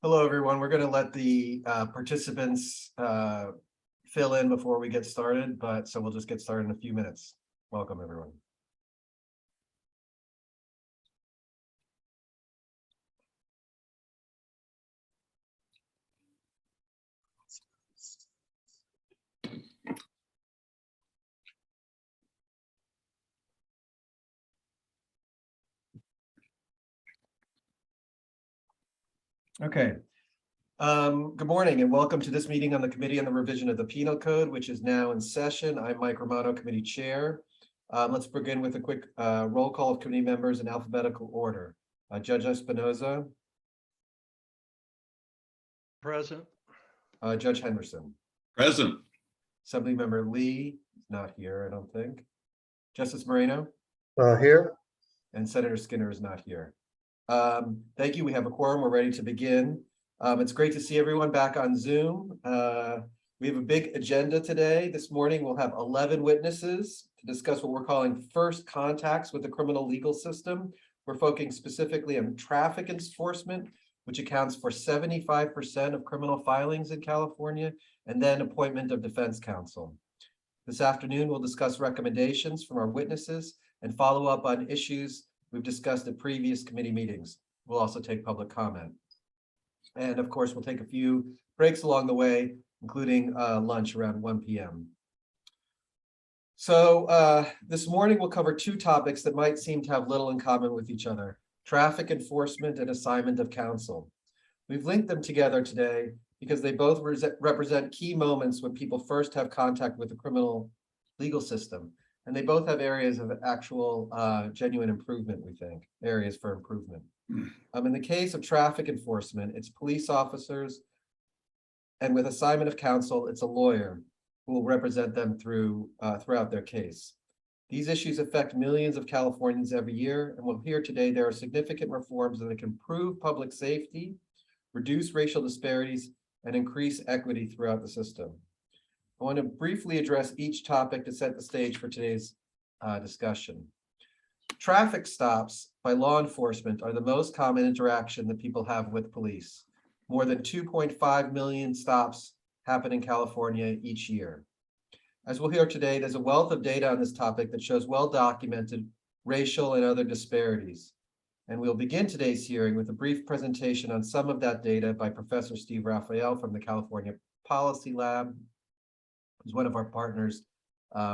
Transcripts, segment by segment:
Hello, everyone. We're going to let the participants fill in before we get started, so we'll just get started in a few minutes. Welcome, everyone. Okay. Good morning and welcome to this meeting on the Committee on the Revision of the Penal Code, which is now in session. I'm Mike Romano, Committee Chair. Let's begin with a quick roll call of committee members in alphabetical order. Judge Espinoza. Present. Judge Henderson. Present. Assemblymember Lee is not here, I don't think. Justice Moreno. Here. And Senator Skinner is not here. Thank you. We have a quorum. We're ready to begin. It's great to see everyone back on Zoom. We have a big agenda today. This morning, we'll have 11 witnesses to discuss what we're calling first contacts with the criminal legal system. We're focusing specifically on traffic enforcement, which accounts for 75% of criminal filings in California, and then appointment of defense counsel. This afternoon, we'll discuss recommendations from our witnesses and follow up on issues we've discussed at previous committee meetings. We'll also take public comment. And of course, we'll take a few breaks along the way, including lunch around 1 p.m. So this morning, we'll cover two topics that might seem to have little in common with each other: traffic enforcement and assignment of counsel. We've linked them together today because they both represent key moments when people first have contact with the criminal legal system. And they both have areas of actual genuine improvement, we think, areas for improvement. In the case of traffic enforcement, it's police officers, and with assignment of counsel, it's a lawyer who will represent them throughout their case. These issues affect millions of Californians every year, and we'll hear today there are significant reforms that can improve public safety, reduce racial disparities, and increase equity throughout the system. I want to briefly address each topic to set the stage for today's discussion. Traffic stops by law enforcement are the most common interaction that people have with police. More than 2.5 million stops happen in California each year. As we'll hear today, there's a wealth of data on this topic that shows well-documented racial and other disparities. And we'll begin today's hearing with a brief presentation on some of that data by Professor Steve Rafael from the California Policy Lab, who's one of our partners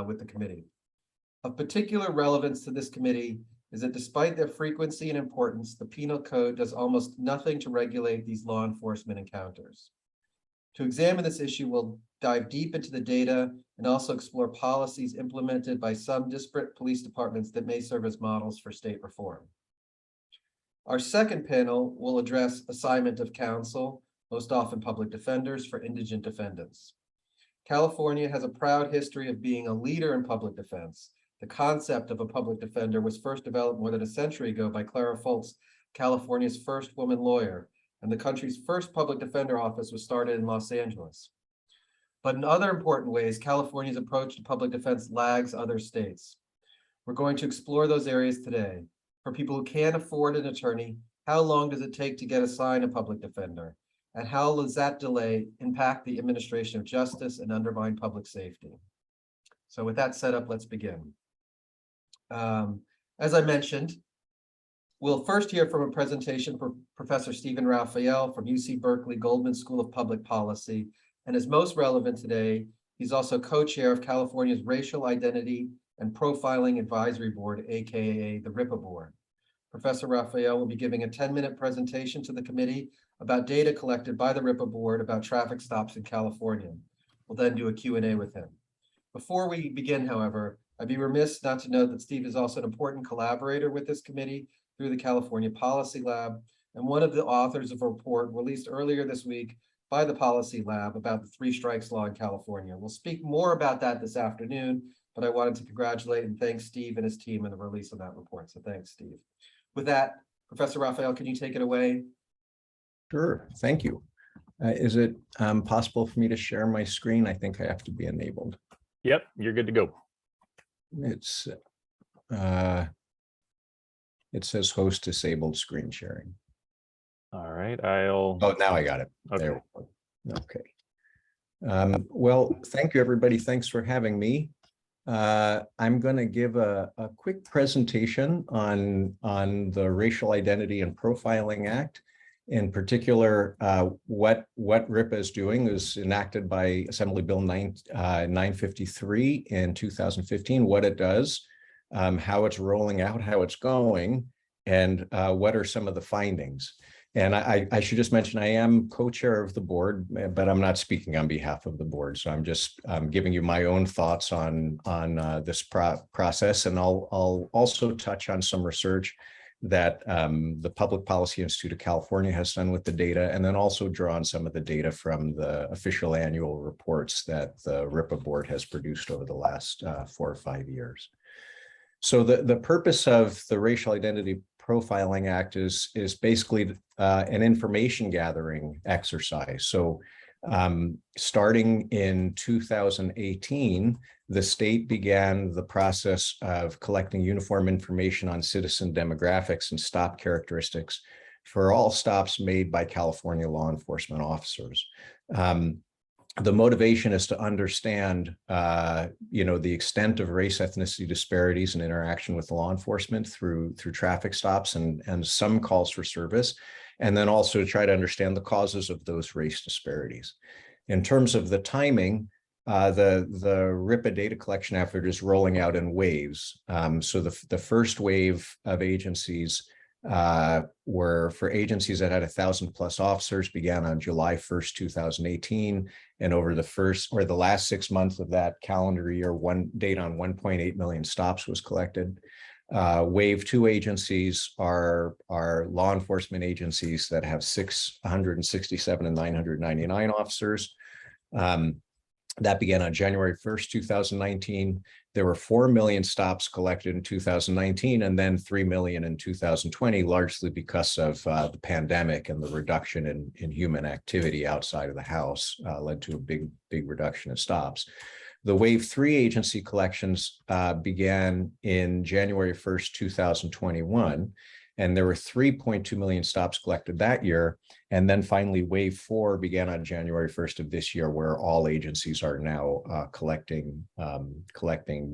with the committee. Of particular relevance to this committee is that despite their frequency and importance, the Penal Code does almost nothing to regulate these law enforcement encounters. To examine this issue, we'll dive deep into the data and also explore policies implemented by some disparate police departments that may serve as models for state reform. Our second panel will address assignment of counsel, most often public defenders, for indigent defendants. California has a proud history of being a leader in public defense. The concept of a public defender was first developed more than a century ago by Clara Foltz, California's first woman lawyer, and the country's first public defender office was started in Los Angeles. But in other important ways, California's approach to public defense lags other states. We're going to explore those areas today. For people who can't afford an attorney, how long does it take to get assigned a public defender? And how does that delay impact the administration of justice and undermine public safety? So with that set up, let's begin. As I mentioned, we'll first hear from a presentation from Professor Stephen Rafael from UC Berkeley Goldman School of Public Policy. And as most relevant today, he's also co-chair of California's Racial Identity and Profiling Advisory Board, aka the RIPA Board. Professor Rafael will be giving a 10-minute presentation to the committee about data collected by the RIPA Board about traffic stops in California. We'll then do a Q&A with him. Before we begin, however, I'd be remiss not to note that Steve is also an important collaborator with this committee through the California Policy Lab, and one of the authors of a report released earlier this week by the Policy Lab about the 3 strikes law in California. We'll speak more about that this afternoon, but I wanted to congratulate and thank Steve and his team on the release of that report. So thanks, Steve. With that, Professor Rafael, can you take it away? Sure, thank you. Is it possible for me to share my screen? I think I have to be enabled. Yep, you're good to go. It says host disabled screen sharing. All right, I'll, Oh, now I got it. okay. There we go. Okay. Well, thank you, everybody. Thanks for having me. I'm going to give a quick presentation on the Racial Identity and Profiling Act. In particular, what RIPA is doing is enacted by Assembly Bill 953 in 2015, what it does, how it's rolling out, how it's going, and what are some of the findings. And I should just mention, I am co-chair of the board, but I'm not speaking on behalf of the board. So I'm just giving you my own thoughts on this process. And I'll also touch on some research that the Public Policy Institute of California has done with the data, and then also draw on some of the data from the official annual reports that the RIPA board has produced over the last 4 or 5 years. So the purpose of the Racial Identity Profiling Act is basically an information gathering exercise. So starting in 2018, the state began the process of collecting uniform information on citizen demographics and stop characteristics for all stops made by California law enforcement officers. The motivation is to understand, the extent of race, ethnicity disparities and interaction with law enforcement through traffic stops and some calls for service, and then also try to understand the causes of those race disparities. In terms of the timing, the RIPA data collection effort is rolling out in waves. So the first wave of agencies were for agencies that had 1,000+ officers, began on July 1st, 2018. And over the last 6 months of that calendar year, one data on 1.8 million stops was collected. Wave 2 agencies are law enforcement agencies that have 667 and 999 officers. That began on January 1st, 2019. There were 4 million stops collected in 2019 and then 3 million in 2020, largely because of the pandemic and the reduction in human activity outside of the house led to a big reduction of stops. The Wave 3 agency collections began in January 1st, 2021, and there were 3.2 million stops collected that year. And then finally, Wave 4 began on January 1st of this year, where all agencies are now collecting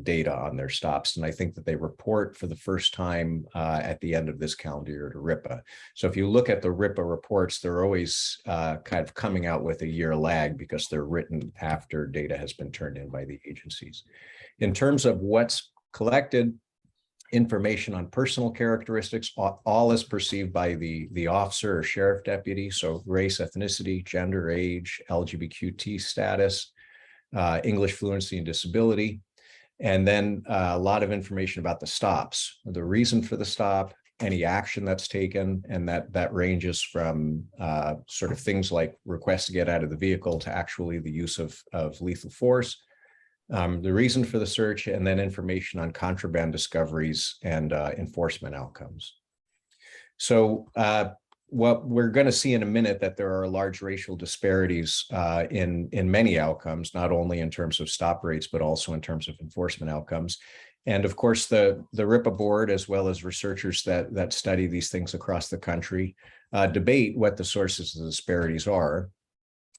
data on their stops. And I think that they report for the first time at the end of this calendar year to RIPA. So if you look at the RIPA reports, they're always kind of coming out with a year lag because they're written after data has been turned in by the agencies. In terms of what's collected, information on personal characteristics, all is perceived by the officer or sheriff deputy. So race, ethnicity, gender, age, LGBTQ status, English fluency and disability. And then a lot of information about the stops, the reason for the stop, any action that's taken. And that ranges from sort of things like requests to get out of the vehicle to actually the use of lethal force. The reason for the search, and then information on contraband discoveries and enforcement outcomes. So what we're going to see in a minute that there are large racial disparities in many outcomes, not only in terms of stop rates, but also in terms of enforcement outcomes. And of course, the RIPA board, as well as researchers that study these things across the country, debate what the sources of the disparities are.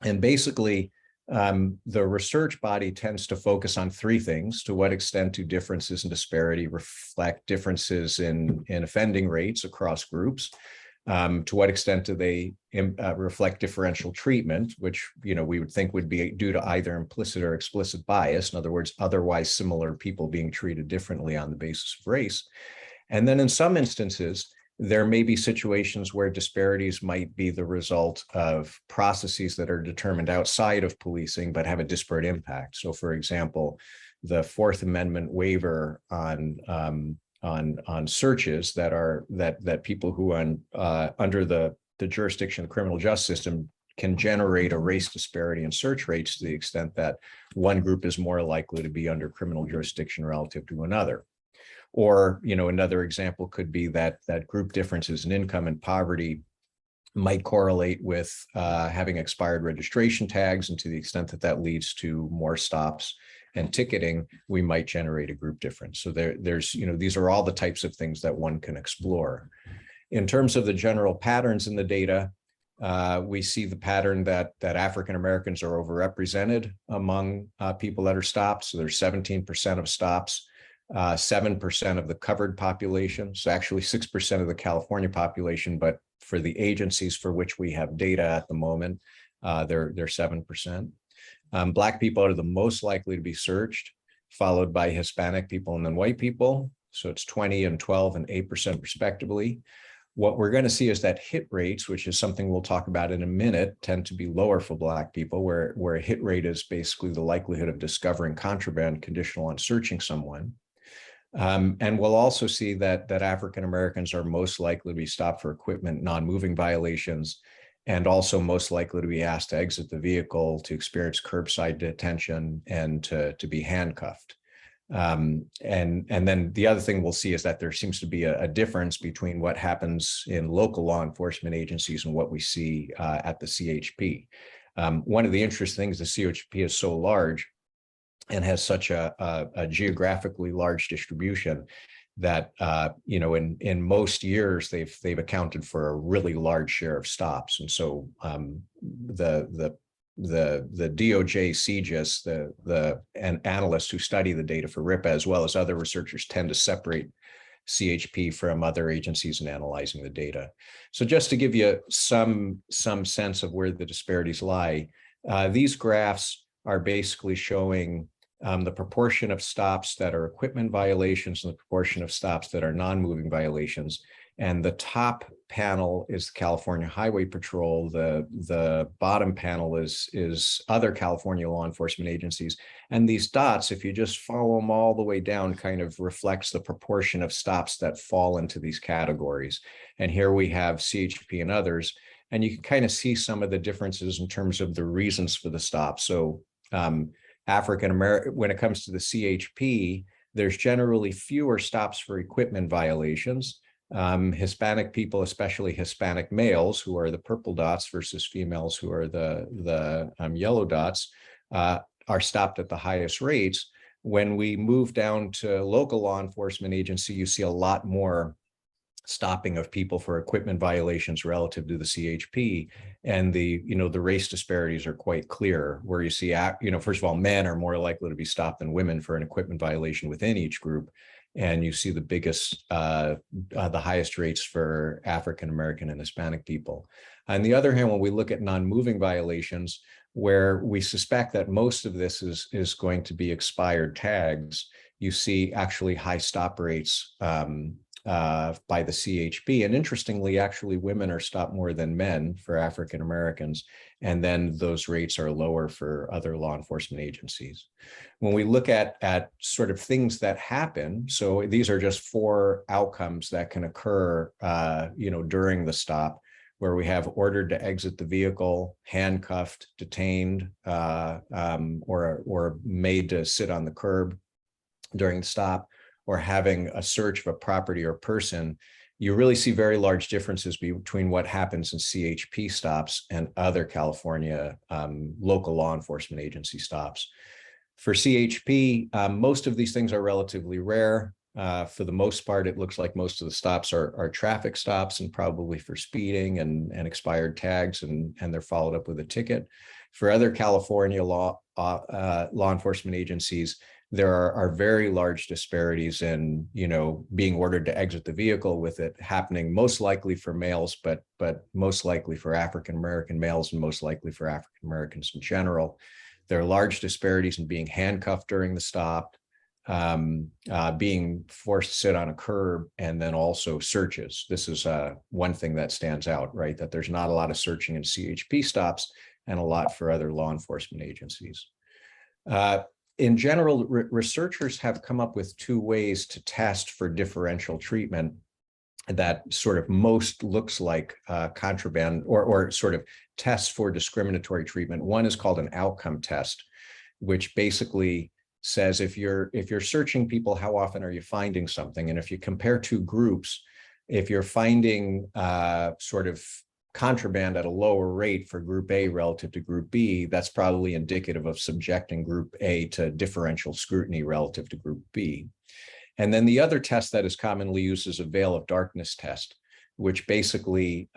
And basically, the research body tends to focus on 3 things. To what extent do differences in disparity reflect differences in offending rates across groups? To what extent do they reflect differential treatment, which we would think would be due to either implicit or explicit bias, in other words, otherwise similar people being treated differently on the basis of race. And then in some instances, there may be situations where disparities might be the result of processes that are determined outside of policing but have a disparate impact. So, for example, the Fourth Amendment waiver on searches that people who under the jurisdiction of the criminal justice system can generate a race disparity in search rates to the extent that one group is more likely to be under criminal jurisdiction relative to another. Or, another example could be that group differences in income and poverty might correlate with having expired registration tags, and to the extent that leads to more stops and ticketing, we might generate a group difference. So there's these are all the types of things that one can explore. In terms of the general patterns in the data, we see the pattern that African Americans are overrepresented among people that are stopped. So there's 17% of stops, 7% of the covered population. So actually 6% of the California population, but for the agencies for which we have data at the moment, they're 7%. Black people are the most likely to be searched, followed by Hispanic people and then white people. So it's 20 and 12 and 8% respectively. What we're going to see is that hit rates, which is something we'll talk about in a minute, tend to be lower for Black people, where a hit rate is basically the likelihood of discovering contraband conditional on searching someone. And we'll also see that African Americans are most likely to be stopped for equipment non-moving violations, and also most likely to be asked to exit the vehicle, to experience curbside detention, and to be handcuffed. And then the other thing we'll see is that there seems to be a difference between what happens in local law enforcement agencies and what we see at the CHP. One of the interesting things, the CHP is so large and has such a geographically large distribution that in most years they've accounted for a really large share of stops. And so the DOJ CJIS, the analysts who study the data for RIPA, as well as other researchers, tend to separate CHP from other agencies in analyzing the data. So just to give you some sense of where the disparities lie, these graphs are basically showing the proportion of stops that are equipment violations and the proportion of stops that are non-moving violations. And the top panel is the California Highway Patrol. The bottom panel is other California law enforcement agencies. And these dots, if you just follow them all the way down, kind of reflects the proportion of stops that fall into these categories. And here we have CHP and others. And you can kind of see some of the differences in terms of the reasons for the stop. So African American, when it comes to the CHP, there's generally fewer stops for equipment violations. Hispanic people, especially Hispanic males, who are the purple dots, versus females, who are the yellow dots, are stopped at the highest rates. When we move down to local law enforcement agency, you see a lot more stopping of people for equipment violations relative to the CHP, and the race disparities are quite clear. Where you see, first of all, men are more likely to be stopped than women for an equipment violation within each group. And you see the biggest, the highest rates for African American and Hispanic people. On the other hand, when we look at non-moving violations, where we suspect that most of this is going to be expired tags, you see actually high stop rates by the CHP. And interestingly, actually, women are stopped more than men for African Americans. And then those rates are lower for other law enforcement agencies. When we look at sort of things that happen, so these are just 4 outcomes that can occur, during the stop, where we have ordered to exit the vehicle, handcuffed, detained, or made to sit on the curb during the stop, or having a search of a property or person. You really see very large differences between what happens in CHP stops and other California local law enforcement agency stops. For CHP, most of these things are relatively rare. For the most part, it looks like most of the stops are traffic stops, and probably for speeding and expired tags, and they're followed up with a ticket. For other California law enforcement agencies, there are very large disparities in, being ordered to exit the vehicle, with it happening most likely for males, but most likely for African American males, and most likely for African Americans in general. There are large disparities in being handcuffed during the stop, being forced to sit on a curb, and then also searches. This is one thing that stands out, right? That there's not a lot of searching in CHP stops and a lot for other law enforcement agencies. In general, researchers have come up with 2 ways to test for differential treatment that sort of most looks like contraband, or sort of tests for discriminatory treatment. One is called an outcome test, which basically says if you're searching people, how often are you finding something? And if you compare 2 groups, if you're finding sort of contraband at a lower rate for group A relative to group B, that's probably indicative of subjecting group A to differential scrutiny relative to group B. And then the other test that is commonly used is a veil of darkness test, which basically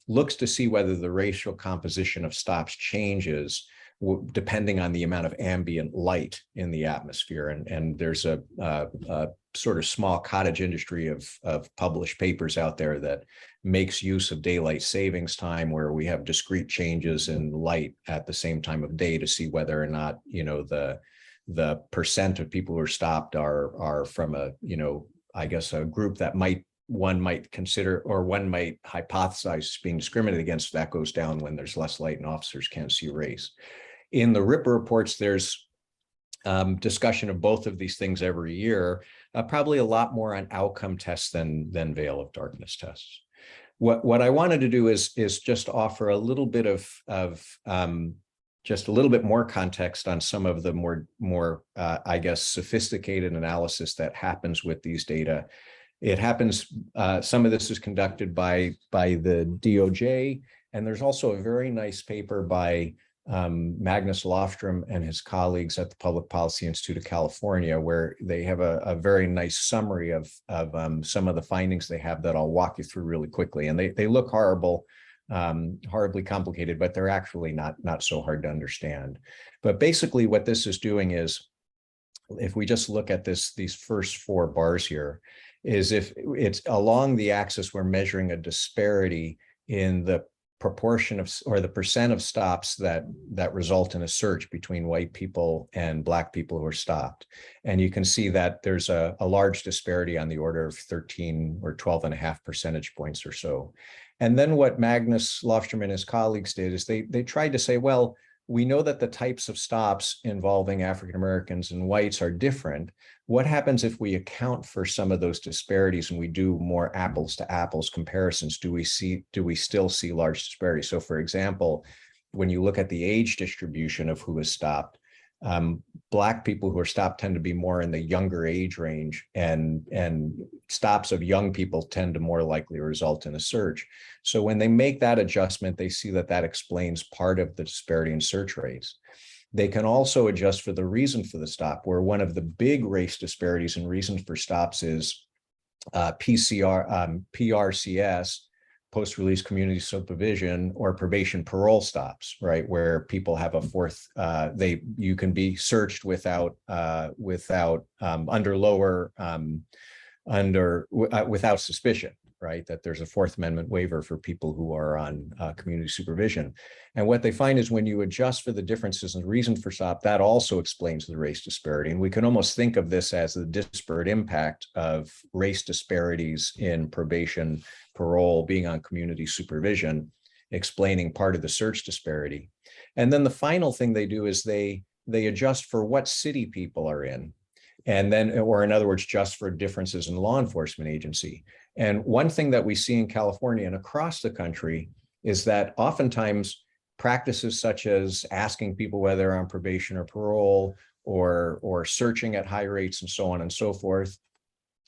looks to see whether the racial composition of stops changes depending on the amount of ambient light in the atmosphere. And there's a sort of small cottage industry of published papers out there that makes use of daylight savings time, where we have discrete changes in light at the same time of day to see whether or not, the percent of people who are stopped are from a, I guess, a group that one might consider, or one might hypothesize being discriminated against. That goes down when there's less light and officers can't see race. In the RIPA reports, there's discussion of both of these things every year, probably a lot more on outcome tests than veil of darkness tests. What I wanted to do is just offer a little bit of just a little bit more context on some of the more I guess, sophisticated analysis that happens with these data. It happens, some of this is conducted by the DOJ, and there's also a very nice paper by Magnus Lofstrom and his colleagues at the Public Policy Institute of California, where they have a very nice summary of some of the findings they have that I'll walk you through really quickly. And they look horrible, horribly complicated, but they're actually not so hard to understand. But basically what this is doing is, if we just look at these first 4 bars here, is if it's along the axis, we're measuring a disparity in the proportion of, or the percent of stops that result in a search between white people and Black people who are stopped. And you can see that there's a large disparity on the order of 13 or 12.5 percentage points or so. And then what Magnus Lofstrom and his colleagues did is they tried to say, well, we know that the types of stops involving African Americans and whites are different. What happens if we account for some of those disparities and we do more apples to apples comparisons? Do we still see large disparities? So for example, when you look at the age distribution of who is stopped, Black people who are stopped tend to be more in the younger age range, and stops of young people tend to more likely result in a search. So when they make that adjustment, they see that explains part of the disparity in search rates. They can also adjust for the reason for the stop, where one of the big race disparities and reasons for stops is PRCS, post-release community supervision, or probation parole stops, right? Where people have a fourth, you can be searched without without suspicion, right? That there's a Fourth Amendment waiver for people who are on community supervision. And what they find is when you adjust for the differences in reason for stop, that also explains the race disparity. And we can almost think of this as the disparate impact of race disparities in probation, parole, being on community supervision, explaining part of the search disparity. And then the final thing they do is they adjust for what city people are in. And then, or in other words, just for differences in law enforcement agency. And one thing that we see in California and across the country is that oftentimes practices such as asking people whether they're on probation or parole, or searching at high rates and so on and so forth,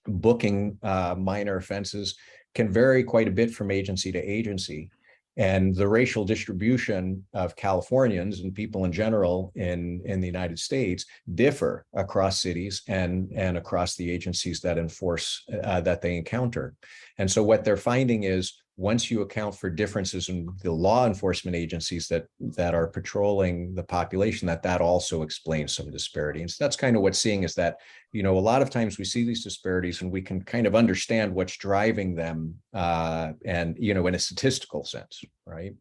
booking minor offenses, can vary quite a bit from agency to agency. And the racial distribution of Californians and people in general in the United States differ across cities and across the agencies that enforce, that they encounter. And so what they're finding is, once you account for differences in the law enforcement agencies that are patrolling the population, that also explains some disparity. And so that's kind of what's seeing is that, a lot of times we see these disparities and we can kind of understand what's driving them, and, in a statistical sense, right?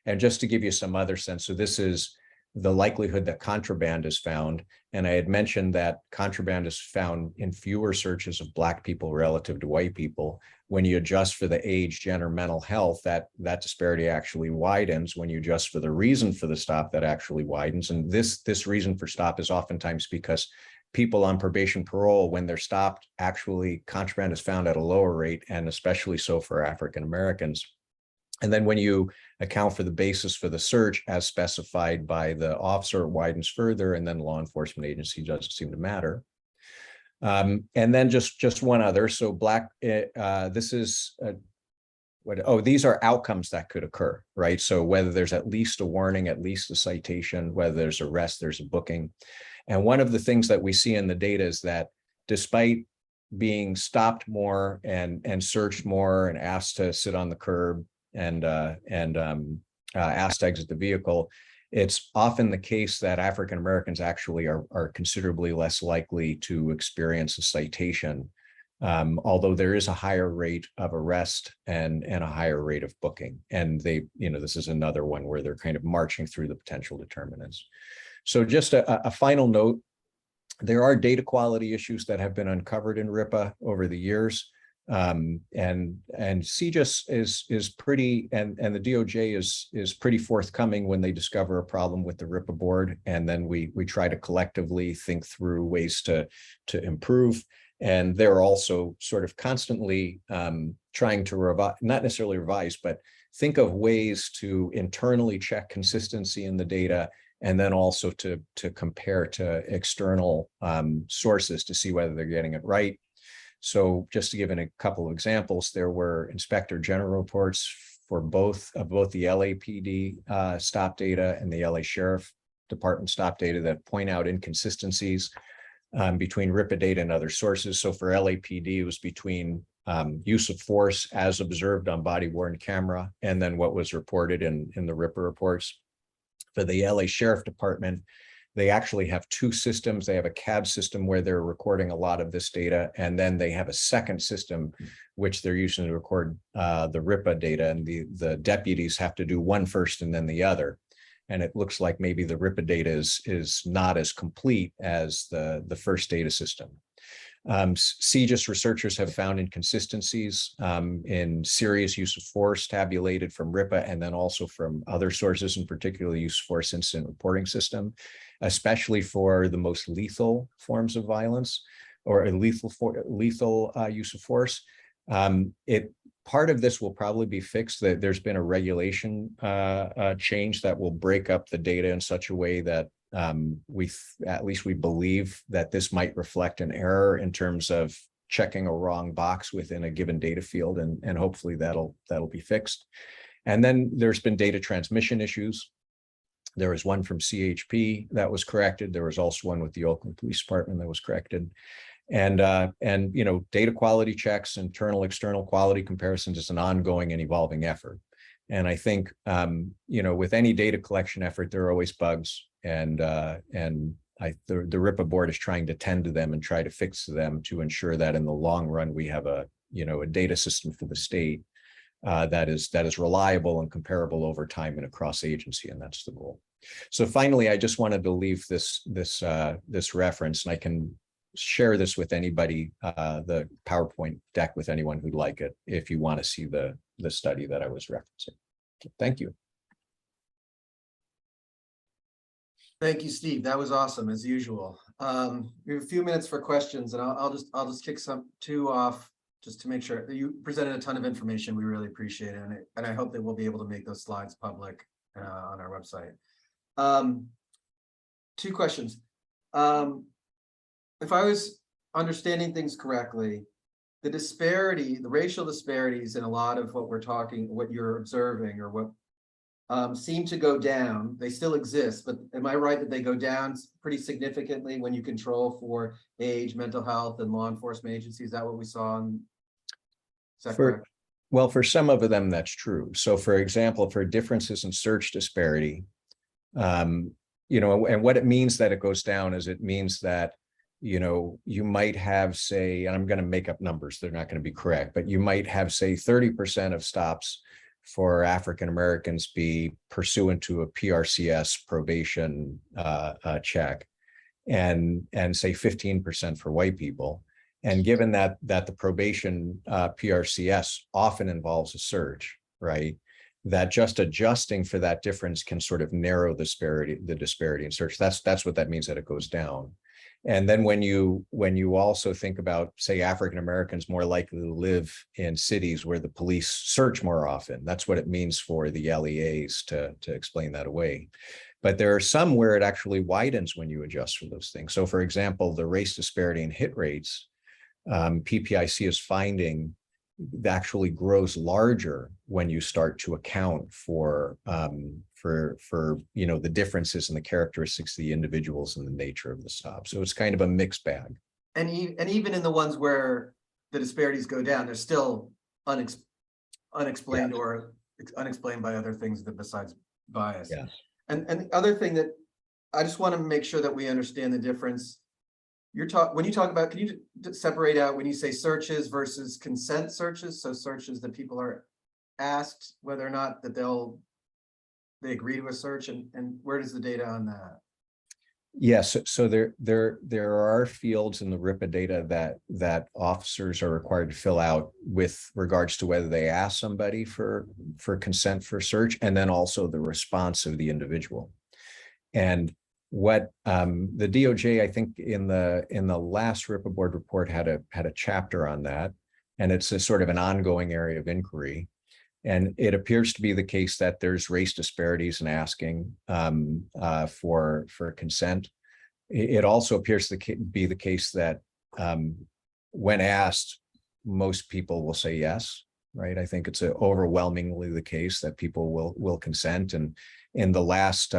And just to give you some other sense, so this is the likelihood that contraband is found. And I had mentioned that contraband is found in fewer searches of Black people relative to white people. When you adjust for the age, gender, mental health, that disparity actually widens. When you adjust for the reason for the stop, that actually widens. And this reason for stop is oftentimes because people on probation parole, when they're stopped, actually contraband is found at a lower rate, and especially so for African Americans. And then when you account for the basis for the search as specified by the officer, it widens further, and then law enforcement agency doesn't seem to matter. And then just one other. So this is these are outcomes that could occur, right? So whether there's at least a warning, at least a citation, whether there's arrest, there's a booking. And one of the things that we see in the data is that despite being stopped more and searched more and asked to sit on the curb and asked to exit the vehicle, it's often the case that African Americans actually are considerably less likely to experience a citation, although there is a higher rate of arrest and a higher rate of booking. And this is another one where they're kind of marching through the potential determinants. So just a final note, there are data quality issues that have been uncovered in RIPA over the years. And CJIS is pretty, and the DOJ is pretty forthcoming when they discover a problem with the RIPA board, and then we try to collectively think through ways to improve. And they're also sort of constantly trying to revise, not necessarily revise, but think of ways to internally check consistency in the data, and then also to compare to external sources to see whether they're getting it right. So just to give a couple of examples, there were Inspector General reports for both the LAPD stop data and the LA Sheriff Department stop data that point out inconsistencies between RIPA data and other sources. So for LAPD, it was between use of force as observed on body-worn camera and then what was reported in the RIPA reports. For the LA Sheriff Department, they actually have two systems. They have a CAD system where they're recording a lot of this data, and then they have a second system which they're using to record the RIPA data, and the deputies have to do one first and then the other. And it looks like maybe the RIPA data is not as complete as the first data system. CJIS researchers have found inconsistencies in serious use of force tabulated from RIPA and then also from other sources, in particular use of force incident reporting system, especially for the most lethal forms of violence or a lethal use of force. Part of this will probably be fixed. That there's been a regulation change that will break up the data in such a way that at least we believe that this might reflect an error in terms of checking a wrong box within a given data field, and hopefully that'll be fixed. And then there's been data transmission issues. There was one from CHP that was corrected. There was also one with the Oakland Police Department that was corrected. And data quality checks, internal, external quality comparisons is an ongoing and evolving effort. And I think, with any data collection effort, there are always bugs. And the RIPA board is trying to tend to them and try to fix them to ensure that in the long run, we have a data system for the state that is reliable and comparable over time and across agency. And that's the goal. So finally, I just wanted to leave this reference, and I can share this with anybody, the PowerPoint deck with anyone who'd like it, if you want to see the study that I was referencing. Thank you. Thank you, Steve. That was awesome, as usual. We have a few minutes for questions, and I'll just kick two off just to make sure. You presented a ton of information. We really appreciate it, and I hope that we'll be able to make those slides public on our website. Two questions. If I was understanding things correctly, the racial disparities in a lot of what you're observing, or what seem to go down. They still exist, but am I right that they go down pretty significantly when you control for age, mental health, and law enforcement agencies? Is that what we saw? Is that correct? Well, for some of them, that's true. So for example, for differences in search disparity, and what it means that it goes down is it means that, you might have, say, and I'm going to make up numbers, they're not going to be correct, but you might have, say, 30% of stops for African Americans be pursuant to a PRCS probation check, and say 15% for white people. And given that the probation PRCS often involves a search, right? That just adjusting for that difference can sort of narrow the disparity in search. That's what that means, that it goes down. And then when you also think about, say, African Americans more likely to live in cities where the police search more often, that's what it means for the LEAs to explain that away. But there are some where it actually widens when you adjust for those things. So for example, the race disparity in hit rates, PPIC is finding actually grows larger when you start to account for the differences in the characteristics of the individuals and the nature of the stop. So it's kind of a mixed bag. And even in the ones where the disparities go down, they're still unexplained or unexplained by other things that besides bias. Yes. And the other thing that I just want to make sure that we understand the difference. When you talk about, can you separate out when you say searches versus consent searches? So searches that people are asked whether or not that they agree to a search, and where does the data on that? Yes, so there are fields in the RIPA data that officers are required to fill out with regards to whether they ask somebody for consent for search, and then also the response of the individual. And what the DOJ, I think in the last RIPA board report had a chapter on that, and it's a sort of an ongoing area of inquiry. And it appears to be the case that there's race disparities in asking for consent. It also appears to be the case that when asked, most people will say yes, right? I think it's overwhelmingly the case that people will consent. And in the last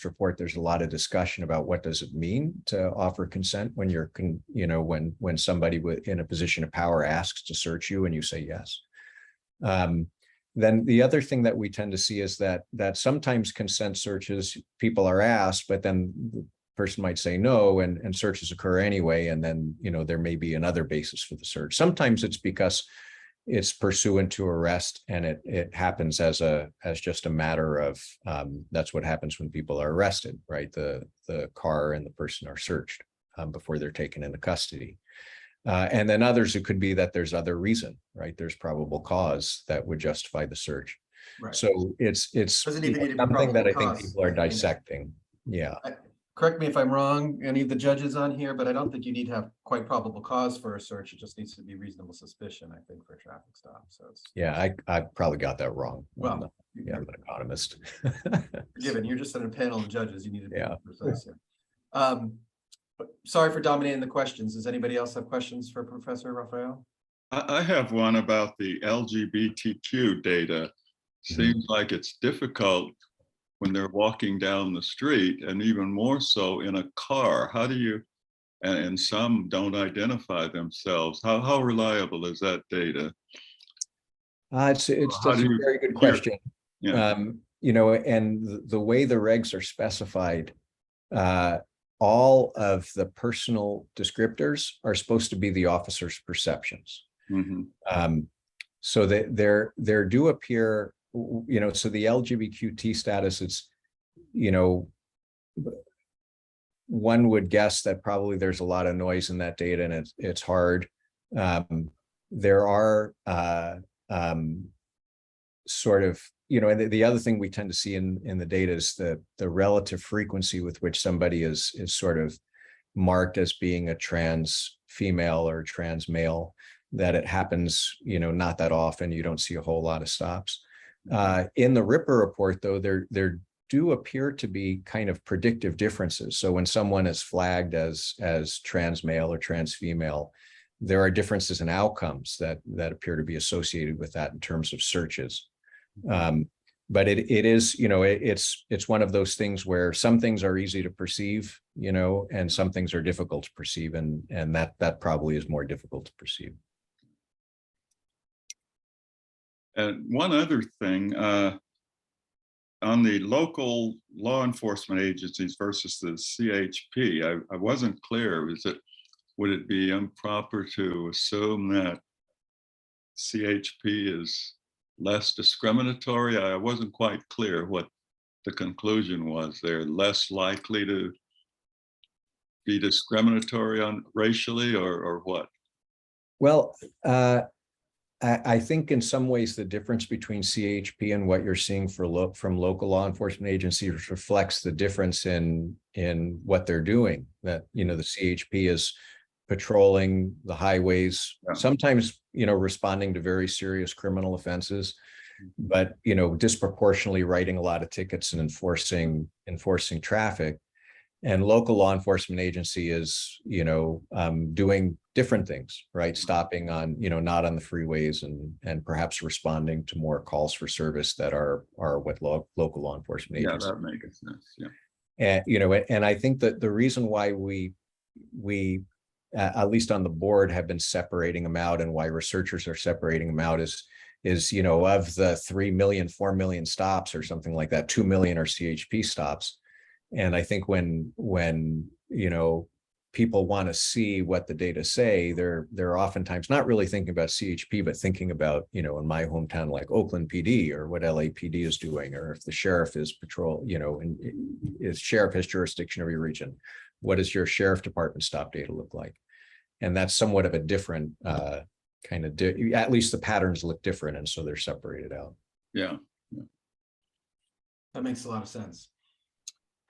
report, there's a lot of discussion about what does it mean to offer consent when you're, when somebody in a position of power asks to search you and you say yes. Then the other thing that we tend to see is that sometimes consent searches, people are asked, but then the person might say no, and searches occur anyway. And then, there may be another basis for the search. Sometimes it's because it's pursuant to arrest, and it happens as just a matter of, that's what happens when people are arrested, right? The car and the person are searched before they're taken into custody. And then others, it could be that there's other reason, right? There's probable cause that would justify the search. Right. So it's Doesn't even need to be something that I think probable people are cause. dissecting. Yeah. Correct me if I'm wrong, any of the judges on here, but I don't think you need to have quite probable cause for a search. It just needs to be reasonable suspicion, I think, for a traffic stop. So it's I probably got that wrong. Well, I'm an economist. Given you're just on a panel of judges, you need to be Yeah. precise here. But sorry for dominating the questions. Does anybody else have questions for Professor Rafael? I have one about the LGBTQ data. Seems like it's difficult when they're walking down the street, and even more so in a car. How do you, and some don't identify themselves. How reliable is that data? That's a very good question. Yeah. And the way the regs are specified, all of the personal descriptors are supposed to be the officer's perceptions. Mm-hmm. So that there do appear, so the LGBTQ status, it's, one would guess that probably there's a lot of noise in that data, and it's hard. There are sort of, and the other thing we tend to see in the data is the relative frequency with which somebody is sort of marked as being a trans female or trans male, that it happens, not that often. You don't see a whole lot of stops. In the RIPA report, though, there do appear to be kind of predictive differences. So when someone is flagged as trans male or trans female, there are differences in outcomes that appear to be associated with that in terms of searches. But it is, it's one of those things where some things are easy to perceive, and some things are difficult to perceive, and that probably is more difficult to perceive. And one other thing, on the local law enforcement agencies versus the CHP, I wasn't clear. Would it be improper to assume that CHP is less discriminatory? I wasn't quite clear what the conclusion was. They're less likely to be discriminatory on racially, or what? Well, I think in some ways the difference between CHP and what you're seeing from local law enforcement agencies reflects the difference in what they're doing. That, the CHP is patrolling the highways, sometimes, responding to very serious criminal offenses, but, disproportionately writing a lot of tickets and enforcing traffic. And local law enforcement agency is, doing different things, right? Stopping on, not on the freeways, and perhaps responding to more calls for service that are what local law enforcement agencies. Yeah, that makes sense. Yeah. And, and I think that the reason why we at least on the board, have been separating them out, and why researchers are separating them out is of the 3 million, 4 million stops or something like that, 2 million are CHP stops. And I think when people want to see what the data say, they're oftentimes not really thinking about CHP, but thinking about, in my hometown, like Oakland PD or what LAPD is doing, or if the sheriff is and if sheriff has jurisdiction over your region, what does your sheriff department stop data look like? And that's somewhat of a different at least the patterns look different, and so they're separated out. Yeah. That makes a lot of sense.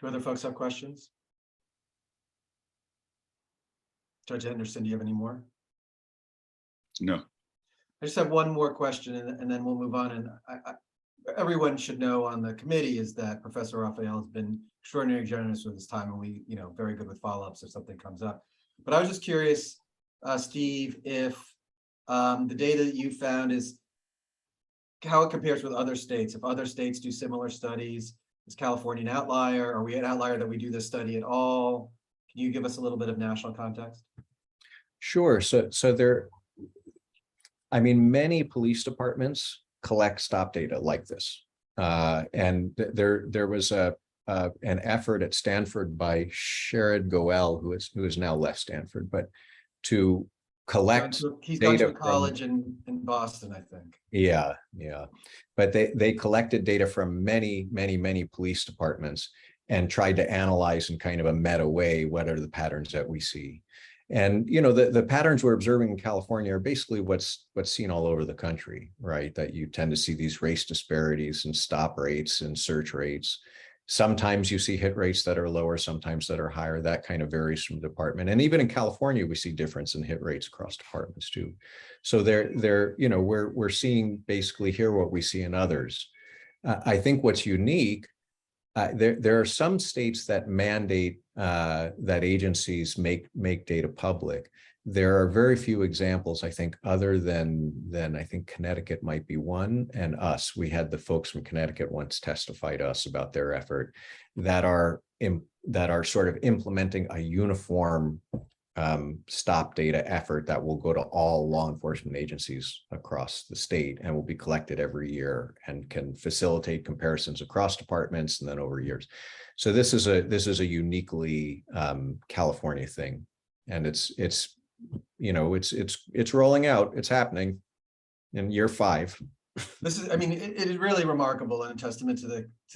Do other folks have questions? Judge Henderson, do you have any more? No. I just have one more question, and then we'll move on. And everyone should know on the committee is that Professor Rafael has been extraordinarily generous with his time, and we, very good with follow-ups if something comes up. But I was just curious, Steve, if the data that you found is how it compares with other states. If other states do similar studies, is California an outlier? Are we an outlier that we do this study at all? Can you give us a little bit of national context? Sure. So there, many police departments collect stop data like this. And there was an effort at Stanford by Sherrod Goel, who is now left Stanford, but to collect He's gone to data a college in Boston, I think. Yeah. But they collected data from many police departments and tried to analyze in kind of a meta way what are the patterns that we see. And the patterns we're observing in California are basically what's seen all over the country, right? That you tend to see these race disparities and stop rates and search rates. Sometimes you see hit rates that are lower, sometimes that are higher. That kind of varies from department. And even in California, we see difference in hit rates across departments too. So we're seeing basically here what we see in others. I think what's unique, there are some states that mandate that agencies make data public. There are very few examples, I think, other than I think Connecticut might be one, and us. We had the folks from Connecticut once testify to us about their effort that are sort of implementing a uniform stop data effort that will go to all law enforcement agencies across the state and will be collected every year and can facilitate comparisons across departments and then over years. So this is a uniquely California thing, and it's rolling out. It's happening in year 5. This is, it is really remarkable and a testament to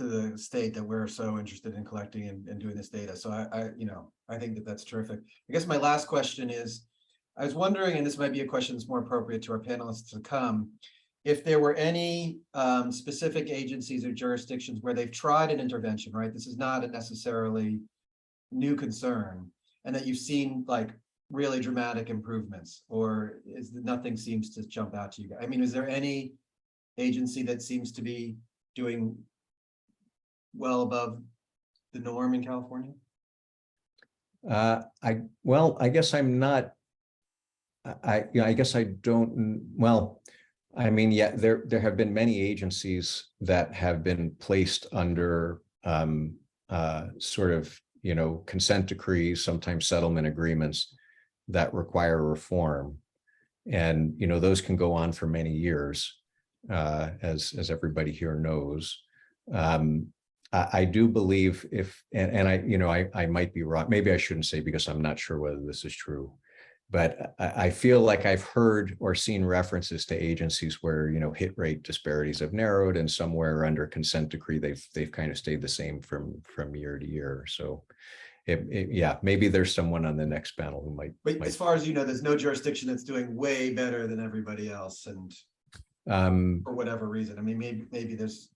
the state that we're so interested in collecting and doing this data. So I think that's terrific. I guess my last question is, I was wondering, and this might be a question that's more appropriate to our panelists to come, if there were any specific agencies or jurisdictions where they've tried an intervention, right? This is not a necessarily new concern, and that you've seen like really dramatic improvements, or nothing seems to jump out to you guys? Is there any agency that seems to be doing well above the norm in California? I guess I'm not. I guess I don't. Well, there have been many agencies that have been placed under sort of consent decrees, sometimes settlement agreements that require reform, and those can go on for many years. As everybody here knows, I do believe I might be wrong. Maybe I shouldn't say, because I'm not sure whether this is true, but I feel like I've heard or seen references to agencies where hit rate disparities have narrowed, and somewhere under consent decree they've kind of stayed the same from year to year. So maybe there's someone on the next panel who might. But as far as there's no jurisdiction that's doing way better than everybody else, and for whatever reason. Maybe there's.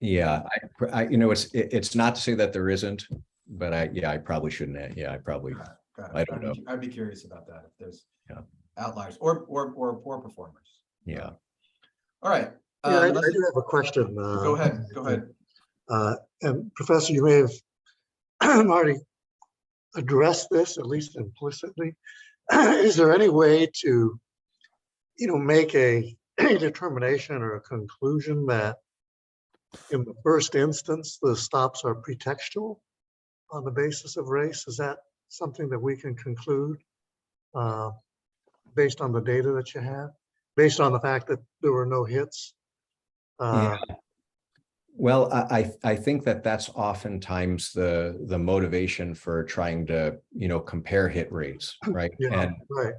Yeah, it's not to say that there isn't, but I probably shouldn't. I probably. Got it. I don't know. I'd be curious about that, if there's outliers or poor performers. Yeah. All right. I do have a question. Go ahead. And Professor, you may have already addressed this, at least implicitly. Is there any way to, make a determination or a conclusion that in the first instance, the stops are pretextual on the basis of race? Is that something that we can conclude? uh, based on the data that you have, based on the fact that there were no hits? Yeah. Well, I think that that's oftentimes the motivation for trying to, compare hit rates, right? Yeah, And right.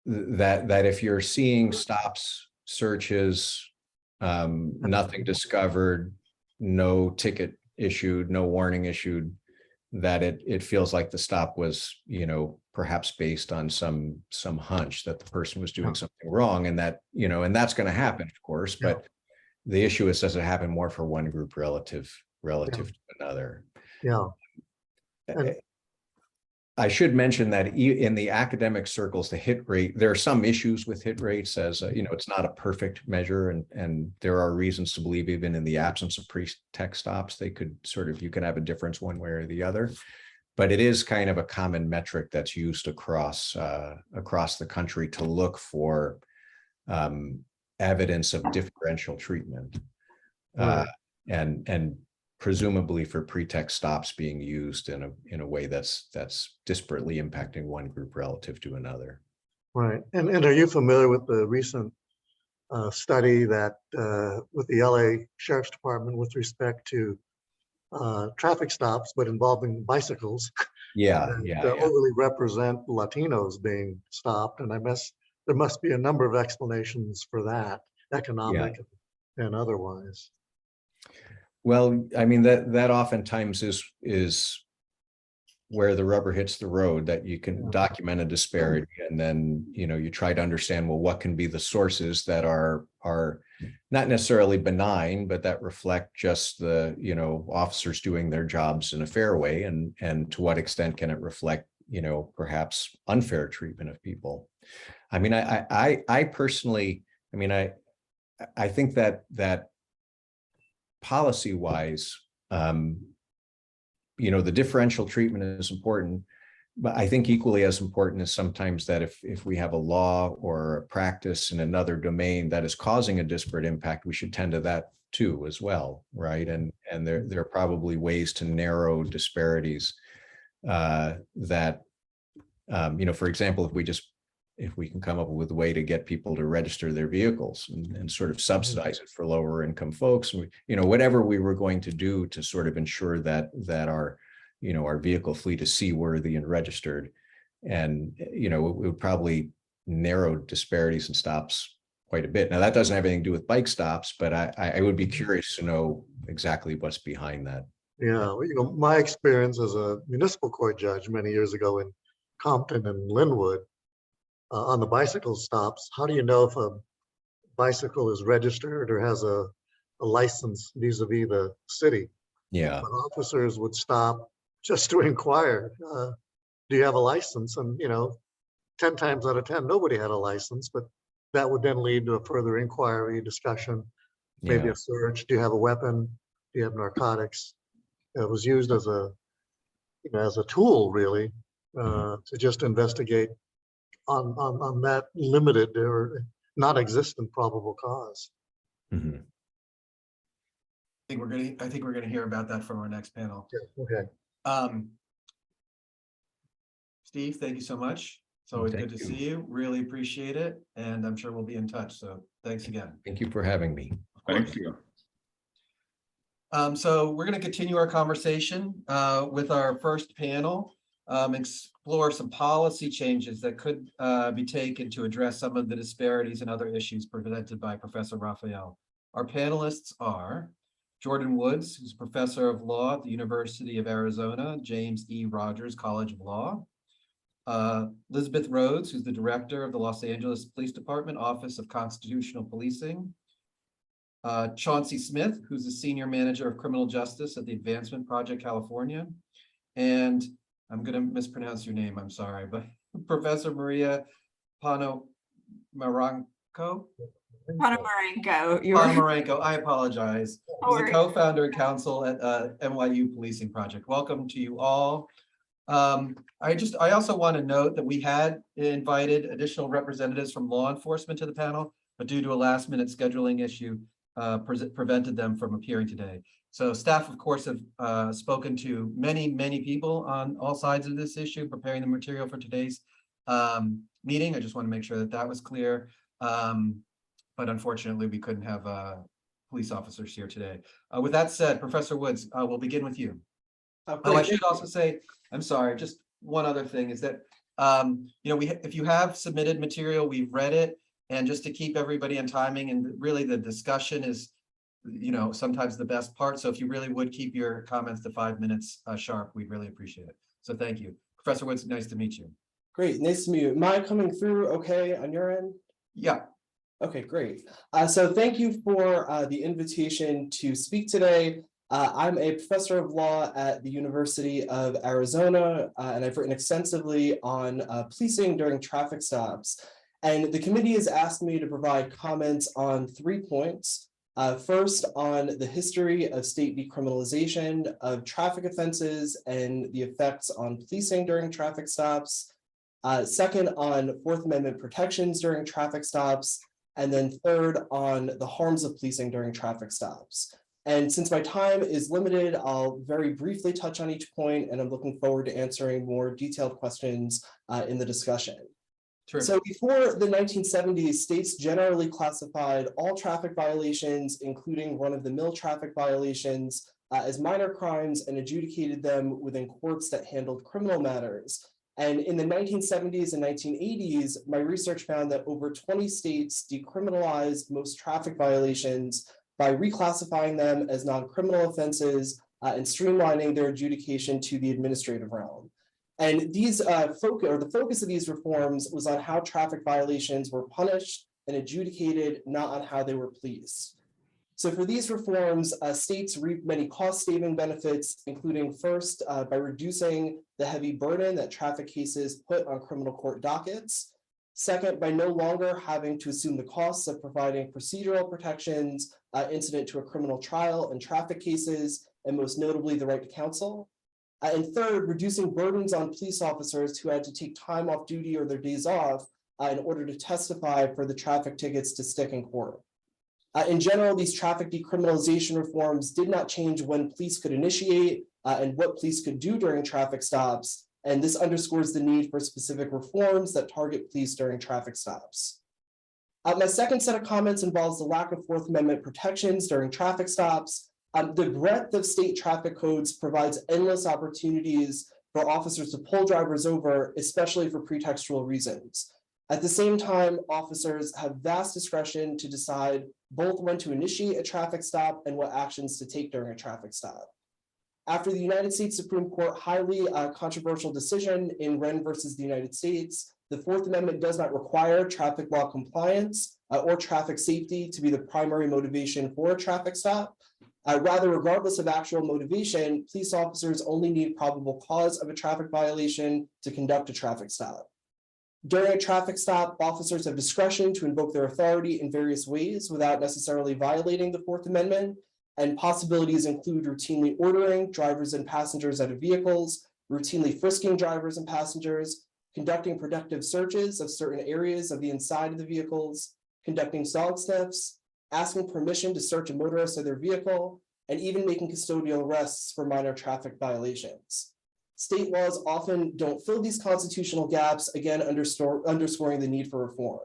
that if you're seeing stops, searches, nothing discovered, no ticket issued, no warning issued, that it feels like the stop was, perhaps based on some hunch that the person was doing something wrong, and that, and that's going to happen, of course, but the issue is, does it happen more for one group relative to another? Yeah. And I should mention that in the academic circles, the hit rate, there are some issues with hit rates, as it's not a perfect measure, and there are reasons to believe even in the absence of pretext stops, they could you can have a difference one way or the other. But it is kind of a common metric that's used across the country to look for evidence of differential treatment, Right. and presumably for pretext stops being used in a way that's disparately impacting one group relative to another. Right. And are you familiar with the recent study that with the LA Sheriff's Department with respect to traffic stops, but involving bicycles? Yeah, that overly represent Latinos being stopped, and there must be a number of explanations for that, economic and otherwise. Well, I mean, that oftentimes is where the rubber hits the road, that you can document a disparity, and then you try to understand, well, what can be the sources that are not necessarily benign, but that reflect just the officers doing their jobs in a fair way, and to what extent can it reflect perhaps unfair treatment of people. I mean, I personally, I mean, I think that policy wise, the differential treatment is important, but I think equally as important is sometimes that if we have a law or a practice in another domain that is causing a disparate impact, we should tend to that too as well, right? And there are probably ways to narrow disparities that, for example, if we can come up with a way to get people to register their vehicles and sort of subsidize it for lower income folks, whatever we were going to do to sort of ensure that our, our vehicle fleet is seaworthy and registered, and, it would probably narrow disparities and stops quite a bit. Now, that doesn't have anything to do with bike stops, but I would be curious to know exactly what's behind that. Yeah, well, my experience as a municipal court judge many years ago in Compton and Linwood, on the bicycle stops, how do you know if a bicycle is registered or has a license vis-a-vis the city? Yeah. But officers would stop just to inquire, do you have a license? And 10 times out of 10, nobody had a license, but that would then lead to a further inquiry, discussion, maybe a search. Do you have a weapon? Do you have narcotics? It was used as a tool, really, to just investigate on that limited or non-existent probable cause. Mm-hmm. I think we're gonna hear about that from our next panel. Okay. Steve, thank you so much. It's always good to see you. Really appreciate it, and I'm sure we'll be in touch. So thanks again. Thank you for having me. Thank you. So we're going to continue our conversation with our first panel, explore some policy changes that could be taken to address some of the disparities and other issues presented by Professor Rafael. Our panelists are Jordan Woods, who's professor of law at the University of Arizona, James E. Rogers College of Law. Elizabeth Rhodes, who's the director of the Los Angeles Police Department Office of Constitutional Policing. Chauncey Smith, who's the senior manager of criminal justice at the Advancement Project California. And I'm going to mispronounce your name, I'm sorry, but Professor Maria Ponomarenko. Ponomarenko, I apologize. Who's the co-founder and counsel at NYU Policing Project. Welcome to you all. I also want to note that we had invited additional representatives from law enforcement to the panel, but due to a last-minute scheduling issue, prevented them from appearing today. So staff, of course, have spoken to many people on all sides of this issue, preparing the material for today's meeting. I just want to make sure that that was clear. But unfortunately, we couldn't have police officers here today. With that said, Professor Woods, we'll begin with you. Oh, I should also say, I'm sorry, just one other thing is that, if you have submitted material, we've read it, and just to keep everybody in timing, and really the discussion is, sometimes the best part. So if you really would keep your comments to 5 minutes sharp, we'd really appreciate it. So thank you. Professor Woods, nice to meet you. Great, nice to meet you. Am I coming through okay on your end? Yeah. Okay, great. So thank you for the invitation to speak today. I'm a professor of law at the University of Arizona, and I've written extensively on policing during traffic stops. And the committee has asked me to provide comments on 3 points. First, on the history of state decriminalization of traffic offenses and the effects on policing during traffic stops. Second, on Fourth Amendment protections during traffic stops. And then third, on the harms of policing during traffic stops. And since my time is limited, I'll very briefly touch on each point, and I'm looking forward to answering more detailed questions in the discussion. Terrific. So before the 1970s, states generally classified all traffic violations, including run-of-the-mill traffic violations, as minor crimes and adjudicated them within courts that handled criminal matters. And in the 1970s and 1980s, my research found that over 20 states decriminalized most traffic violations by reclassifying them as non-criminal offenses and streamlining their adjudication to the administrative realm. And these the focus of these reforms was on how traffic violations were punished and adjudicated, not on how they were policed. So for these reforms, states reaped many cost-saving benefits, including first, by reducing the heavy burden that traffic cases put on criminal court dockets. Second, by no longer having to assume the costs of providing procedural protections incident to a criminal trial in traffic cases, and most notably the right to counsel. And third, reducing burdens on police officers who had to take time off duty or their days off in order to testify for the traffic tickets to stick in court. In general, these traffic decriminalization reforms did not change when police could initiate and what police could do during traffic stops, and this underscores the need for specific reforms that target police during traffic stops. My second set of comments involves the lack of Fourth Amendment protections during traffic stops. The breadth of state traffic codes provides endless opportunities for officers to pull drivers over, especially for pretextual reasons. At the same time, officers have vast discretion to decide both when to initiate a traffic stop and what actions to take during a traffic stop. After the United States Supreme Court highly controversial decision in Wren versus the United States, the Fourth Amendment does not require traffic law compliance or traffic safety to be the primary motivation for a traffic stop. Rather, regardless of actual motivation, police officers only need probable cause of a traffic violation to conduct a traffic stop. During a traffic stop, officers have discretion to invoke their authority in various ways without necessarily violating the Fourth Amendment, and possibilities include routinely ordering drivers and passengers out of vehicles, routinely frisking drivers and passengers, conducting productive searches of certain areas of the inside of the vehicles, conducting dog sniffs, asking permission to search a motorist or their vehicle, and even making custodial arrests for minor traffic violations. State laws often don't fill these constitutional gaps, again underscoring the need for reform.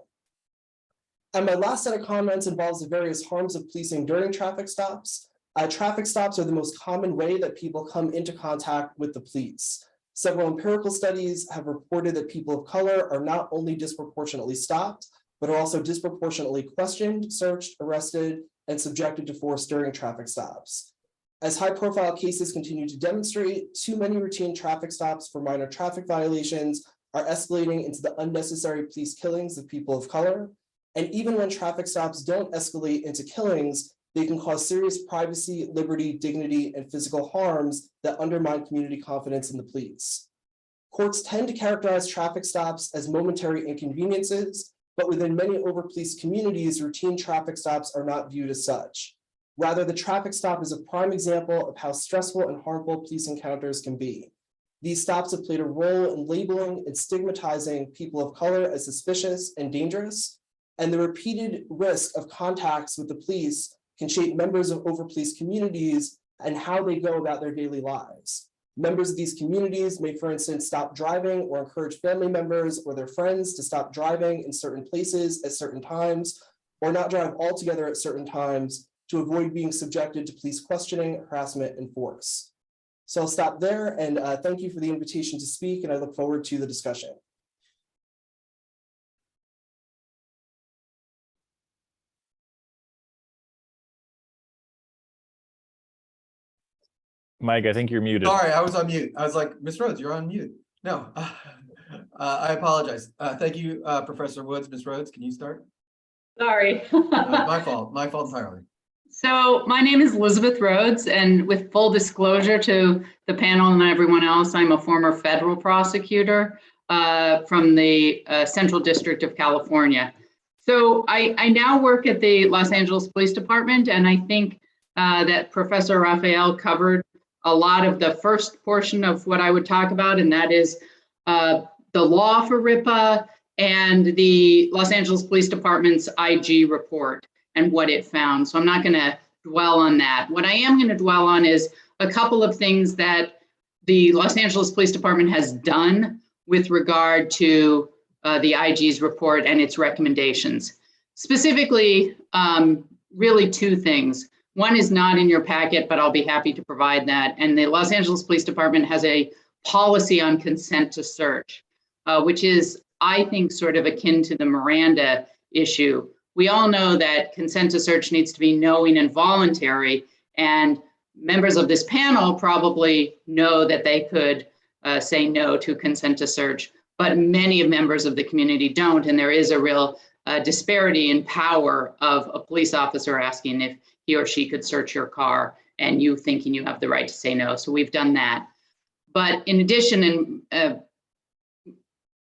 And my last set of comments involves the various harms of policing during traffic stops. Traffic stops are the most common way that people come into contact with the police. Several empirical studies have reported that people of color are not only disproportionately stopped, but are also disproportionately questioned, searched, arrested, and subjected to force during traffic stops. As high-profile cases continue to demonstrate, too many routine traffic stops for minor traffic violations are escalating into the unnecessary police killings of people of color. And even when traffic stops don't escalate into killings, they can cause serious privacy, liberty, dignity, and physical harms that undermine community confidence in the police. Courts tend to characterize traffic stops as momentary inconveniences, but within many over-policed communities, routine traffic stops are not viewed as such. Rather, the traffic stop is a prime example of how stressful and harmful police encounters can be. These stops have played a role in labeling and stigmatizing people of color as suspicious and dangerous, and the repeated risk of contacts with the police can shape members of over-policed communities and how they go about their daily lives. Members of these communities may, for instance, stop driving or encourage family members or their friends to stop driving in certain places at certain times, or not drive altogether at certain times to avoid being subjected to police questioning, harassment, and force. So I'll stop there and thank you for the invitation to speak, and I look forward to the discussion. Mike, I think you're muted. Sorry, I was on mute. I was like, Ms. Rhodes, you're on mute. No, I apologize. Thank you, Professor Woods. Ms. Rhodes, can you start? Sorry. My fault entirely. So my name is Elizabeth Rhodes, and with full disclosure to the panel and everyone else, I'm a former federal prosecutor from the Central District of California. So I now work at the Los Angeles Police Department, and I think that Professor Rafael covered a lot of the first portion of what I would talk about, and that is the law for RIPA and the Los Angeles Police Department's IG report and what it found. So I'm not going to dwell on that. What I am going to dwell on is a couple of things that the Los Angeles Police Department has done with regard to the IG's report and its recommendations. Specifically, really two things. One is not in your packet, but I'll be happy to provide that. And the Los Angeles Police Department has a policy on consent to search, which is, I think, sort of akin to the Miranda issue. We all know that consent to search needs to be knowing and voluntary, and members of this panel probably know that they could say no to consent to search, but many members of the community don't, and there is a real disparity in power of a police officer asking if he or she could search your car and you thinking you have the right to say no. So we've done that. But in addition, and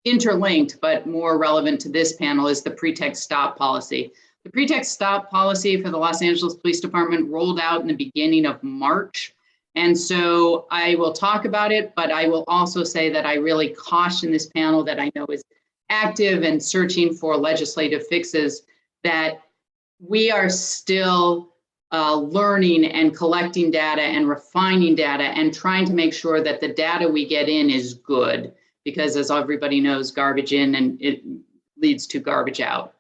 interlinked, but more relevant to this panel, is the pretext stop policy. The pretext stop policy for the Los Angeles Police Department rolled out in the beginning of March. And so I will talk about it, but I will also say that I really caution this panel that I know is active and searching for legislative fixes, that we are still learning and collecting data and refining data and trying to make sure that the data we get in is good. Because as everybody knows, garbage in and it leads to garbage out.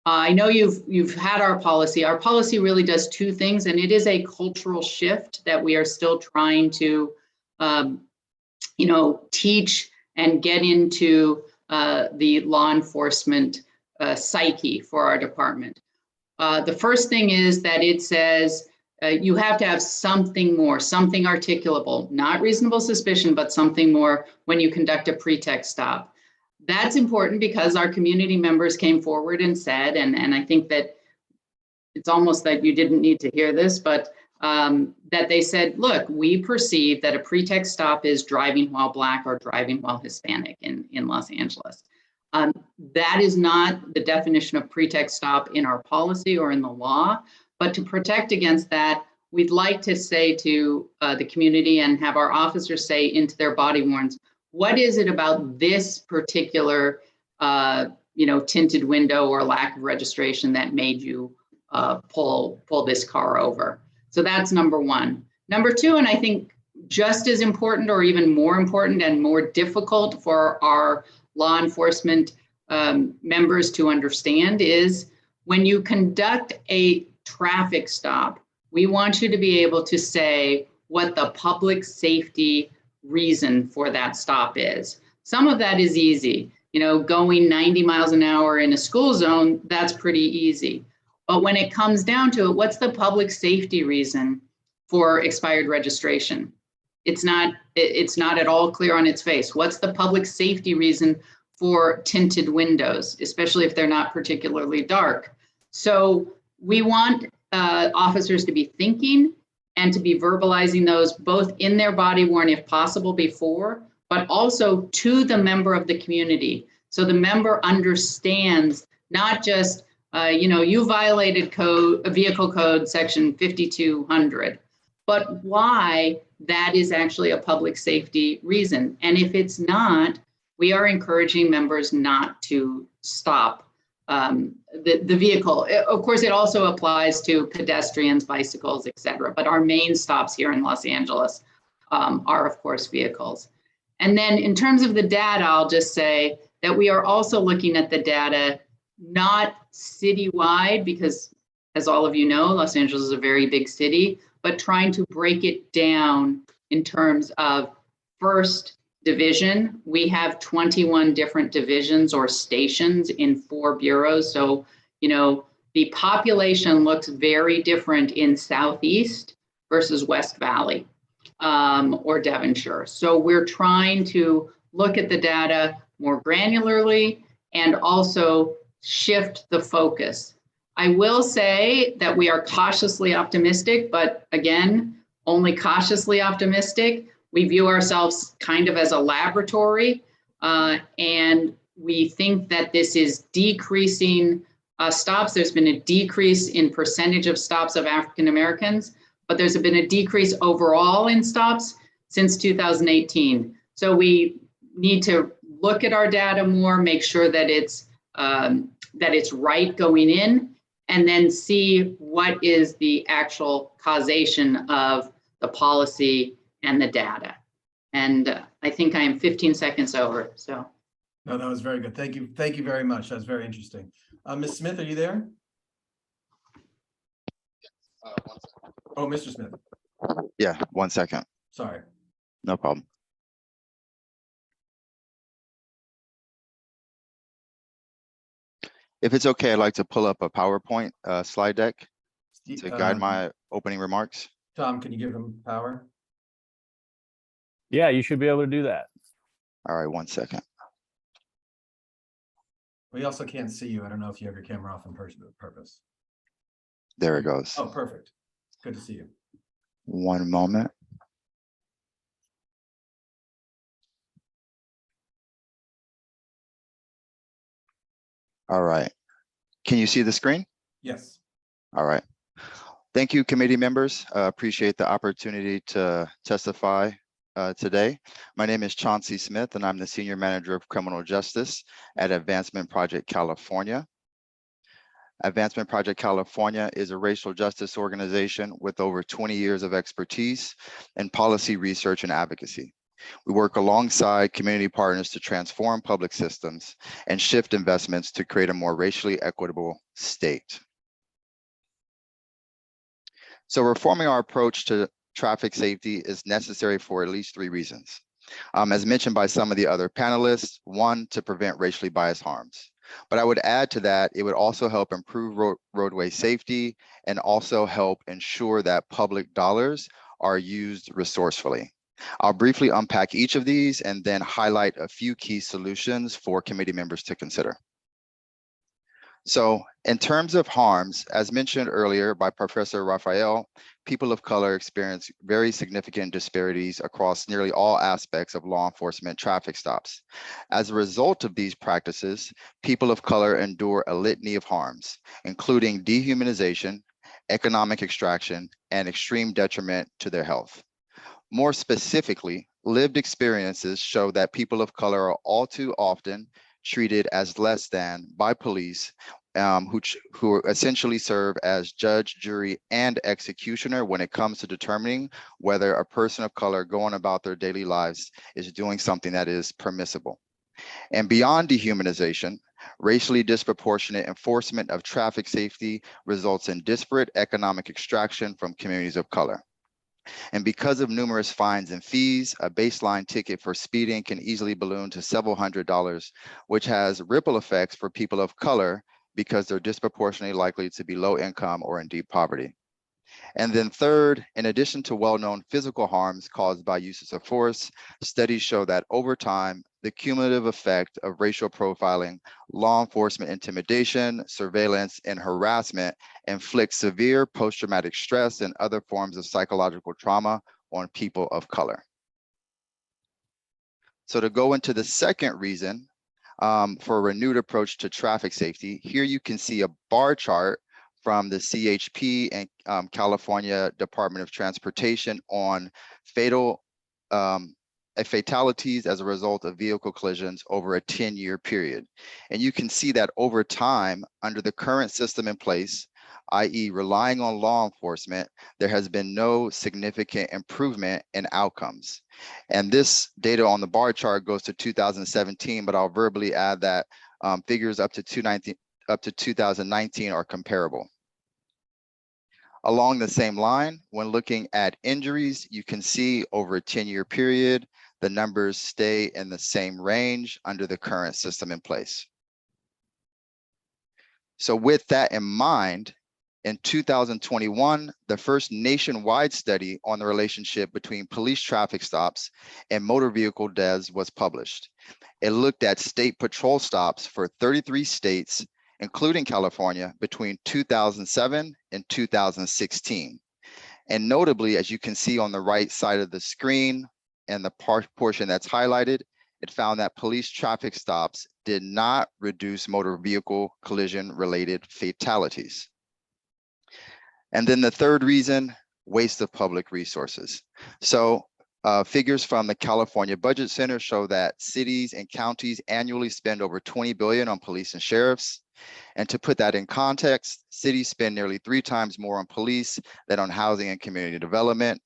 I know you've had our policy. Our policy really does two things, and it is a cultural shift that we are still trying to, teach and get into the law enforcement psyche for our department. The first thing is that it says you have to have something more, something articulable, not reasonable suspicion, but something more when you conduct a pretext stop. That's important because our community members came forward and said, and I think that it's almost that you didn't need to hear this, but that they said, look, we perceive that a pretext stop is driving while Black or driving while Hispanic in Los Angeles. That is not the definition of pretext stop in our policy or in the law. But to protect against that, we'd like to say to the community and have our officers say into their body worns, what is it about this particular, tinted window or lack of registration that made you pull this car over? So that's number one. Number two, and I think just as important or even more important and more difficult for our law enforcement members to understand, is when you conduct a traffic stop, we want you to be able to say what the public safety reason for that stop is. Some of that is easy. Going 90 miles an hour in a school zone, that's pretty easy. But when it comes down to it, what's the public safety reason for expired registration? It's not at all clear on its face. What's the public safety reason for tinted windows, especially if they're not particularly dark? So we want officers to be thinking and to be verbalizing those both in their body worn, if possible, before, but also to the member of the community. So the member understands not just, you violated vehicle code section 5200, but why that is actually a public safety reason. And if it's not, we are encouraging members not to stop the vehicle. Of course, it also applies to pedestrians, bicycles, et cetera. But our main stops here in Los Angeles are of course vehicles. And then in terms of the data, I'll just say that we are also looking at the data not citywide, because as all of you know, Los Angeles is a very big city, but trying to break it down in terms of first division. We have 21 different divisions or stations in 4 bureaus. So, you know, the population looks very different in Southeast versus West Valley or Devonshire. So we're trying to look at the data more granularly and also shift the focus. I will say that we are cautiously optimistic, but again, only cautiously optimistic. We view ourselves kind of as a laboratory, and we think that this is decreasing stops. There's been a decrease in percentage of stops of African Americans, but there's been a decrease overall in stops since 2018. So we need to look at our data more, make sure that it's right going in, and then see what is the actual causation of the policy and the data. And I think I am 15 seconds over, so. No, that was very good. Thank you. Thank you very much. That was very interesting. Ms. Smith, are you there? Oh, Mr. Smith. Yeah, 1 second. Sorry. No problem. If it's okay, I'd like to pull up a PowerPoint slide deck to guide my opening remarks. Tom, can you give him power? Yeah, you should be able to do that. All right, 1 second. We also can't see you. I don't know if you have your camera off on purpose. There it goes. Oh, perfect. Good to see you. 1 moment. All right. Can you see the screen? Yes. All right. Thank you, committee members. Appreciate the opportunity to testify today. My name is Chauncey Smith, and I'm the Senior Manager of Criminal Justice at Advancement Project California. Advancement Project California is a racial justice organization with over 20 years of expertise in policy research and advocacy. We work alongside community partners to transform public systems and shift investments to create a more racially equitable state. So reforming our approach to traffic safety is necessary for at least 3 reasons. As mentioned by some of the other panelists, 1, to prevent racially biased harms. But I would add to that, it would also help improve roadway safety and also help ensure that public dollars are used resourcefully. I'll briefly unpack each of these and then highlight a few key solutions for committee members to consider. So in terms of harms, as mentioned earlier by Professor Rafael, people of color experience very significant disparities across nearly all aspects of law enforcement traffic stops. As a result of these practices, people of color endure a litany of harms, including dehumanization, economic extraction, and extreme detriment to their health. More specifically, lived experiences show that people of color are all too often treated as less than by police, who essentially serve as judge, jury, and executioner when it comes to determining whether a person of color going about their daily lives is doing something that is permissible. And beyond dehumanization, racially disproportionate enforcement of traffic safety results in disparate economic extraction from communities of color. And because of numerous fines and fees, a baseline ticket for speeding can easily balloon to several $100s, which has ripple effects for people of color because they're disproportionately likely to be low income or in deep poverty. And then third, in addition to well-known physical harms caused by uses of force, studies show that over time, the cumulative effect of racial profiling, law enforcement intimidation, surveillance, and harassment inflicts severe post-traumatic stress and other forms of psychological trauma on people of color. So to go into the second reason for a renewed approach to traffic safety, here you can see a bar chart from the CHP and California Department of Transportation on fatalities as a result of vehicle collisions over a 10-year period. And you can see that over time, under the current system in place, i.e. relying on law enforcement, there has been no significant improvement in outcomes. And this data on the bar chart goes to 2017, but I'll verbally add that figures up to 2019 are comparable. Along the same line, when looking at injuries, you can see over a 10-year period, the numbers stay in the same range under the current system in place. So with that in mind, in 2021, the first nationwide study on the relationship between police traffic stops and motor vehicle deaths was published. It looked at state patrol stops for 33 states, including California, between 2007 and 2016. And notably, as you can see on the right side of the screen and the portion that's highlighted, it found that police traffic stops did not reduce motor vehicle collision-related fatalities. And then the third reason, waste of public resources. So figures from the California Budget Center show that cities and counties annually spend over $20 billion on police and sheriffs. And to put that in context, cities spend nearly 3 times more on police than on housing and community development.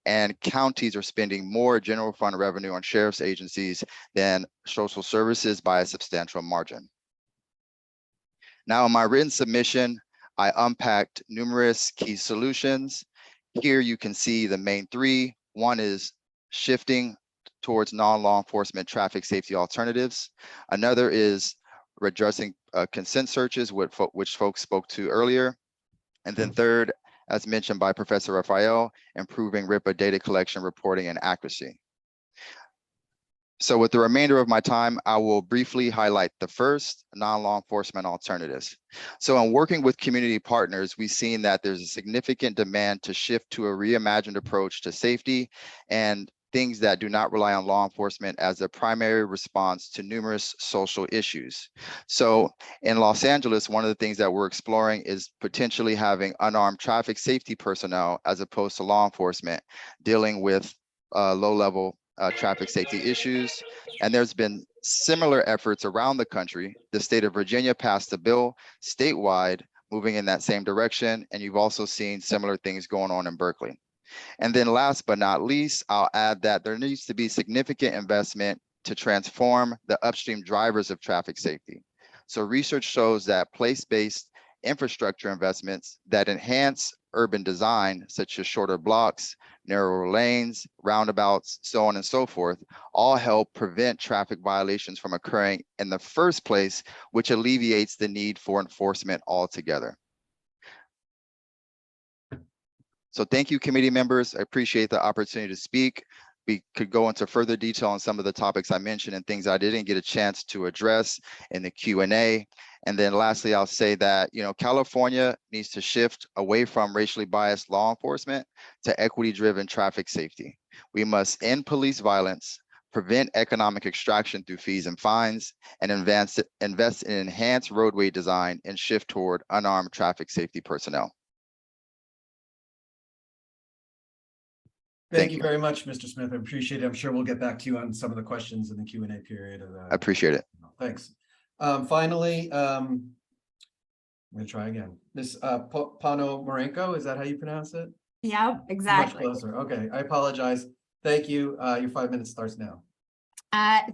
And counties are spending more general fund revenue on sheriff's agencies than social services by a substantial margin. Now, in my written submission, I unpacked numerous key solutions. Here you can see the main 3. One is shifting towards non-law enforcement traffic safety alternatives. Another is addressing consent searches, which folks spoke to earlier. And then third, as mentioned by Professor Rafael, improving RIPA data collection, reporting, and accuracy. So with the remainder of my time, I will briefly highlight the first, non-law enforcement alternatives. So in working with community partners, we've seen that there's a significant demand to shift to a reimagined approach to safety and things that do not rely on law enforcement as a primary response to numerous social issues. So in Los Angeles, one of the things that we're exploring is potentially having unarmed traffic safety personnel as opposed to law enforcement dealing with low-level traffic safety issues. And there's been similar efforts around the country. The state of Virginia passed a bill statewide moving in that same direction. And you've also seen similar things going on in Berkeley. And then last but not least, I'll add that there needs to be significant investment to transform the upstream drivers of traffic safety. So research shows that place-based infrastructure investments that enhance urban design, such as shorter blocks, narrower lanes, roundabouts, so on and so forth, all help prevent traffic violations from occurring in the first place, which alleviates the need for enforcement altogether. So thank you, committee members. I appreciate the opportunity to speak. We could go into further detail on some of the topics I mentioned and things I didn't get a chance to address in the Q&A. And then lastly, I'll say that, California needs to shift away from racially biased law enforcement to equity-driven traffic safety. We must end police violence, prevent economic extraction through fees and fines, and invest in enhanced roadway design and shift toward unarmed traffic safety personnel. Thank you very much, Mr. Smith. I appreciate it. I'm sure we'll get back to you on some of the questions in the Q&A period. I appreciate it. Thanks. Finally, I'm going to try again. Ms. Ponomarenko, is that how you pronounce it? Yeah, exactly. Much closer. Okay, I apologize. Thank you. Your 5 minutes starts now.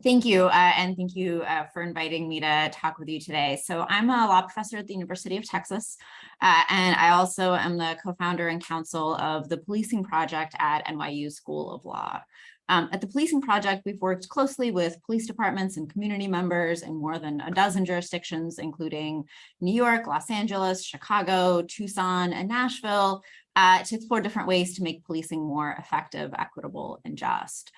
Thank you, and thank you for inviting me to talk with you today. So I'm a law professor at the University of Texas, and I also am the co-founder and counsel of the Policing Project at NYU School of Law. At the Policing Project, we've worked closely with police departments and community members in more than a dozen jurisdictions, including New York, Los Angeles, Chicago, Tucson, and Nashville, to explore different ways to make policing more effective, equitable, and just.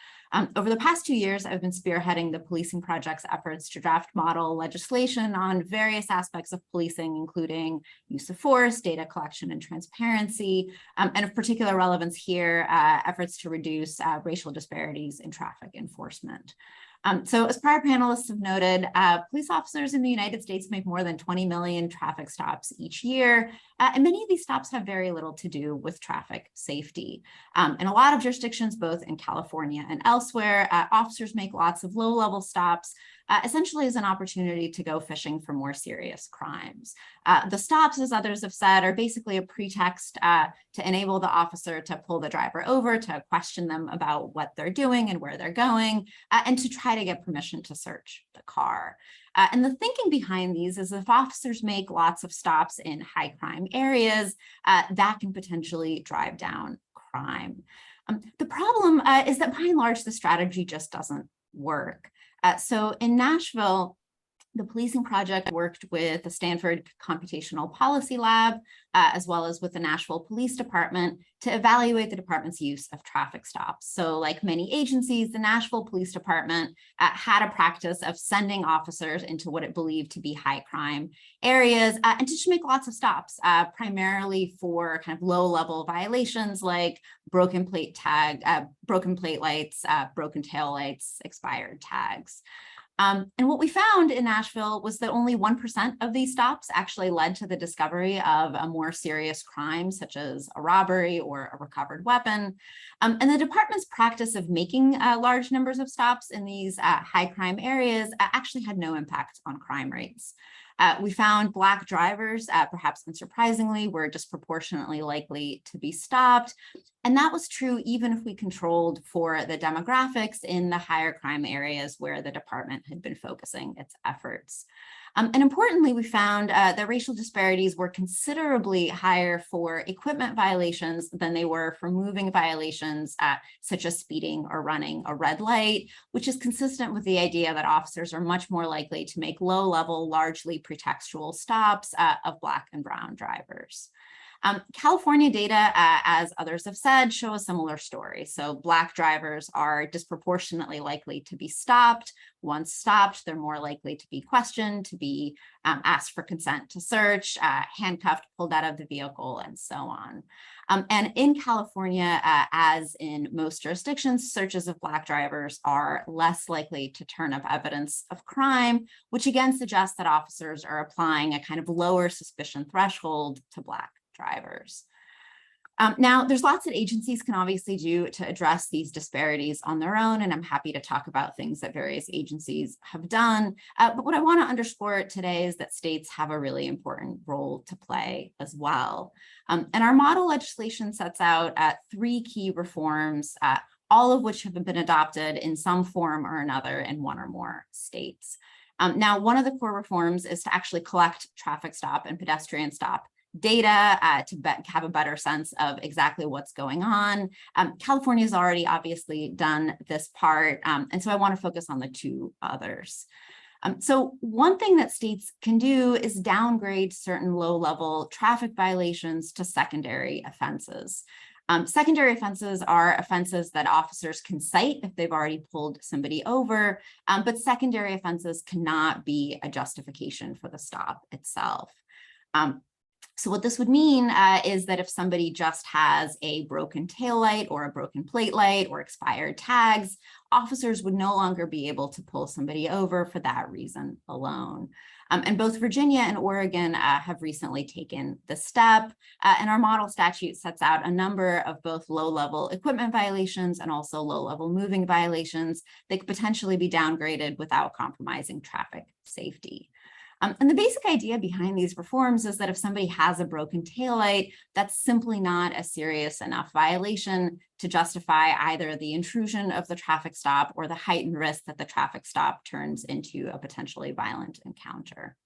Over the past 2 years, I've been spearheading the Policing Project's efforts to draft model legislation on various aspects of policing, including use of force, data collection and transparency, and of particular relevance here, efforts to reduce racial disparities in traffic enforcement. So as prior panelists have noted, police officers in the United States make more than 20 million traffic stops each year, and many of these stops have very little to do with traffic safety. In a lot of jurisdictions, both in California and elsewhere, officers make lots of low-level stops essentially as an opportunity to go fishing for more serious crimes. The stops, as others have said, are basically a pretext to enable the officer to pull the driver over, to question them about what they're doing and where they're going, and to try to get permission to search the car. And the thinking behind these is if officers make lots of stops in high crime areas, that can potentially drive down crime. The problem is that by and large, the strategy just doesn't work. So in Nashville, the policing project worked with the Stanford Computational Policy Lab, as well as with the Nashville Police Department to evaluate the department's use of traffic stops. So like many agencies, the Nashville Police Department had a practice of sending officers into what it believed to be high crime areas and to just make lots of stops, primarily for kind of low level violations like broken plate lights, broken tail lights, expired tags. And what we found in Nashville was that only 1% of these stops actually led to the discovery of a more serious crime, such as a robbery or a recovered weapon. And the department's practice of making large numbers of stops in these high crime areas actually had no impact on crime rates. We found Black drivers, perhaps unsurprisingly, were disproportionately likely to be stopped. And that was true even if we controlled for the demographics in the higher crime areas where the department had been focusing its efforts. And importantly, we found that racial disparities were considerably higher for equipment violations than they were for moving violations, such as speeding or running a red light, which is consistent with the idea that officers are much more likely to make low-level, largely pretextual stops of Black and brown drivers. California data, as others have said, show a similar story. So Black drivers are disproportionately likely to be stopped. Once stopped, they're more likely to be questioned, to be asked for consent to search, handcuffed, pulled out of the vehicle, and so on. And in California, as in most jurisdictions, searches of Black drivers are less likely to turn up evidence of crime, which again suggests that officers are applying a kind of lower suspicion threshold to Black drivers. Now, there's lots that agencies can obviously do to address these disparities on their own, and I'm happy to talk about things that various agencies have done. But what I want to underscore today is that states have a really important role to play as well. And our model legislation sets out 3 key reforms, all of which have been adopted in some form or another in one or more states. Now, one of the core reforms is to actually collect traffic stop and pedestrian stop data to have a better sense of exactly what's going on. California has already obviously done this part, and so I want to focus on the 2 others. So one thing that states can do is downgrade certain low-level traffic violations to secondary offenses. Secondary offenses are offenses that officers can cite if they've already pulled somebody over, but secondary offenses cannot be a justification for the stop itself. So what this would mean is that if somebody just has a broken taillight or a broken plate light or expired tags, officers would no longer be able to pull somebody over for that reason alone. And both Virginia and Oregon have recently taken the step, and our model statute sets out a number of both low-level equipment violations and also low-level moving violations that could potentially be downgraded without compromising traffic safety. And the basic idea behind these reforms is that if somebody has a broken taillight, that's simply not a serious enough violation to justify either the intrusion of the traffic stop or the heightened risk that the traffic stop turns into a potentially violent encounter.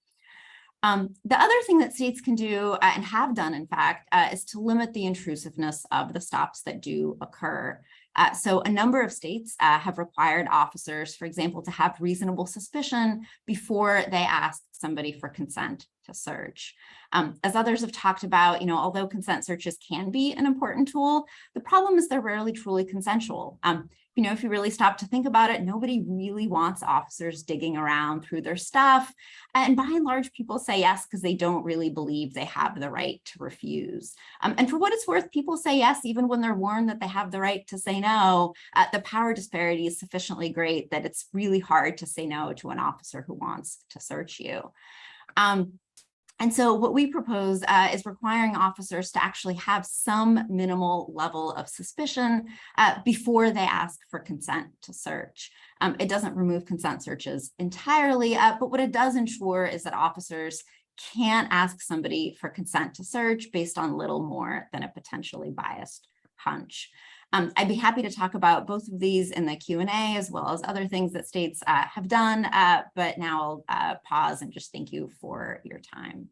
The other thing that states can do and have done, in fact, is to limit the intrusiveness of the stops that do occur. So a number of states have required officers, for example, to have reasonable suspicion before they ask somebody for consent to search. As others have talked about, although consent searches can be an important tool, the problem is they're rarely truly consensual. If you really stop to think about it, nobody really wants officers digging around through their stuff. And by and large, people say yes because they don't really believe they have the right to refuse. And for what it's worth, people say yes even when they're warned that they have the right to say no. The power disparity is sufficiently great that it's really hard to say no to an officer who wants to search you. And so what we propose is requiring officers to actually have some minimal level of suspicion before they ask for consent to search. It doesn't remove consent searches entirely, but what it does ensure is that officers can't ask somebody for consent to search based on little more than a potentially biased hunch. I'd be happy to talk about both of these in the Q&A as well as other things that states have done, but now I'll pause and just thank you for your time.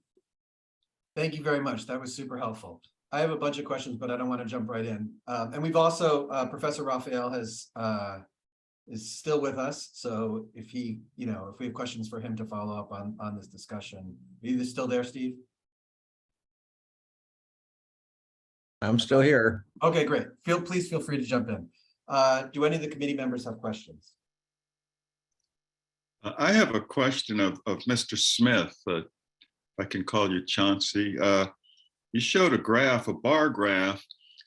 Thank you very much. That was super helpful. I have a bunch of questions, but I don't want to jump right in. And we've also, Professor Rafael is still with us. So if he, if we have questions for him to follow up on this discussion, are you still there, Steve? I'm still here. Okay, great. Please feel free to jump in. Do any of the committee members have questions? I have a question of Mr. Smith. If I can call you Chauncey. You showed a graph, a bar graph,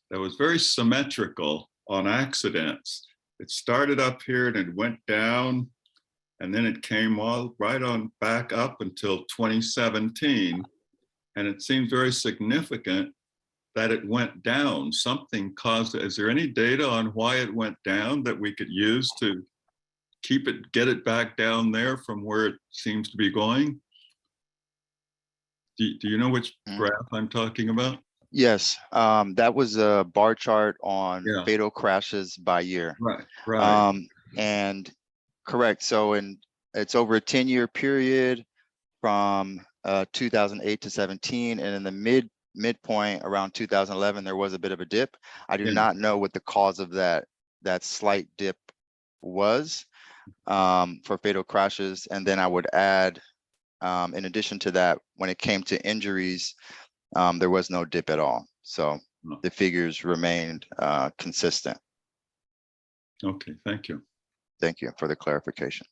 that was very symmetrical on accidents. It started up here and it went down, and then it came all right on back up until 2017. And it seems very significant that it went down. Something caused it. Is there any data on why it went down that we could use to get it back down there from where it seems to be going? Do you know which graph I'm talking about? Yes, that was a bar chart on fatal crashes by year. Right. And correct. So it's over a 10-year period from 2008 to 17, and in the midpoint around 2011, there was a bit of a dip. I do not know what the cause of that slight dip was for fatal crashes. And then I would add, in addition to that, when it came to injuries, there was no dip at all. So the figures remained consistent. Okay, thank you. Thank you for the clarification.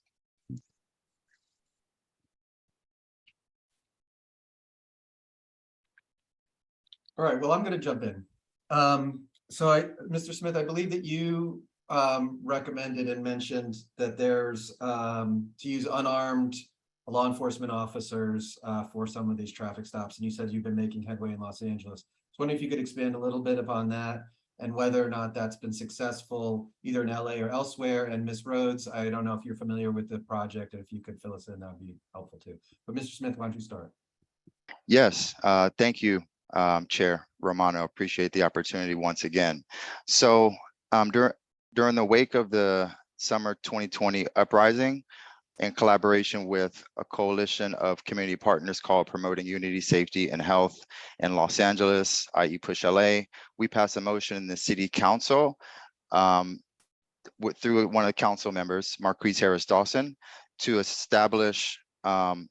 All right, well, I'm going to jump in. Mr. Smith, I believe that you recommended and mentioned that there's to use unarmed law enforcement officers for some of these traffic stops. And you said you've been making headway in Los Angeles. So I wonder if you could expand a little bit upon that and whether or not that's been successful either in LA or elsewhere. And Ms. Rhodes, I don't know if you're familiar with the project, and if you could fill us in, that would be helpful too. But Mr. Smith, why don't you start? Yes, thank you, Chair Romano. Appreciate the opportunity once again. So during the wake of the summer 2020 uprising, in collaboration with a coalition of community partners called Promoting Unity, Safety, and Health in Los Angeles, i.e. Push LA, we passed a motion in the city council through one of the council members, Marquise Harris Dawson, to establish a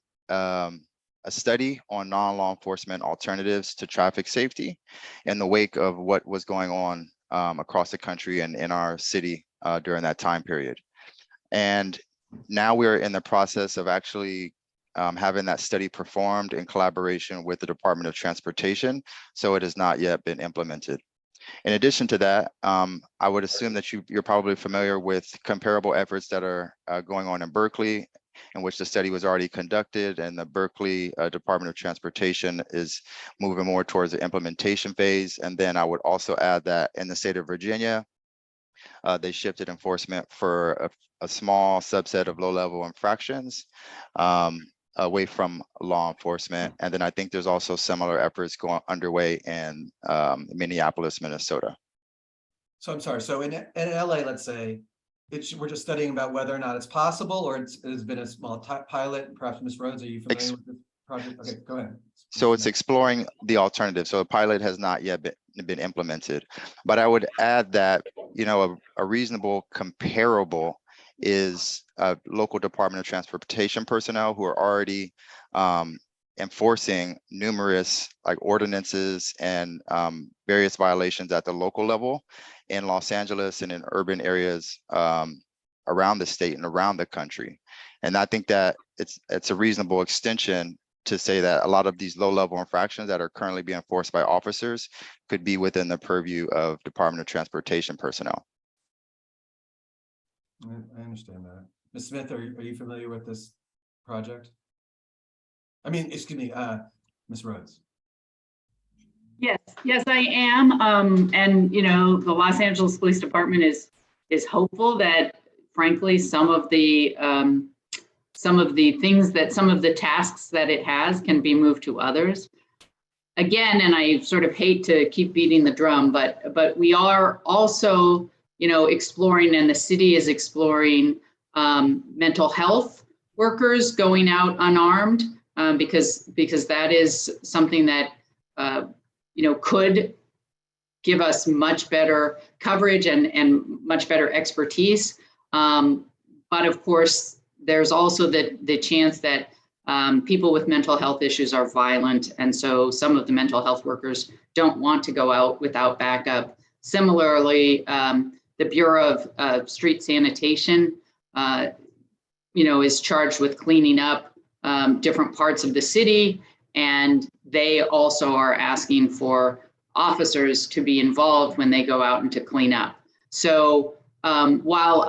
study on non-law enforcement alternatives to traffic safety in the wake of what was going on across the country and in our city during that time period. And now we're in the process of actually having that study performed in collaboration with the Department of Transportation. So it has not yet been implemented. In addition to that, I would assume that you're probably familiar with comparable efforts that are going on in Berkeley, in which the study was already conducted, and the Berkeley Department of Transportation is moving more towards the implementation phase. And then I would also add that in the state of Virginia, they shifted enforcement for a small subset of low-level infractions away from law enforcement. And then I think there's also similar efforts underway in Minneapolis, Minnesota. So I'm sorry. So in LA, let's say, we're just studying about whether or not it's possible, or it has been a small pilot. Perhaps Ms. Rhodes, are you familiar with this project? Okay, go ahead. So it's exploring the alternative. So a pilot has not yet been implemented. But I would add that, a reasonable comparable is local Department of Transportation personnel who are already enforcing numerous ordinances and various violations at the local level in Los Angeles and in urban areas around the state and around the country. And I think that it's a reasonable extension to say that a lot of these low-level infractions that are currently being enforced by officers could be within the purview of Department of Transportation personnel. I understand that. Ms. Smith, are you familiar with this project? I mean, excuse me, Ms. Rhodes? Yes, I am. And you know, the Los Angeles Police Department is hopeful that, frankly, some of the tasks that it has can be moved to others. Again, and I sort of hate to keep beating the drum, but we are also, you know, exploring, and the city is exploring mental health workers going out unarmed, because that is something that you know, could give us much better coverage and much better expertise. But of course, there's also the chance that people with mental health issues are violent. And so some of the mental health workers don't want to go out without backup. Similarly, the Bureau of Street Sanitation, you know, is charged with cleaning up different parts of the city. And they also are asking for officers to be involved when they go out and to clean up. So while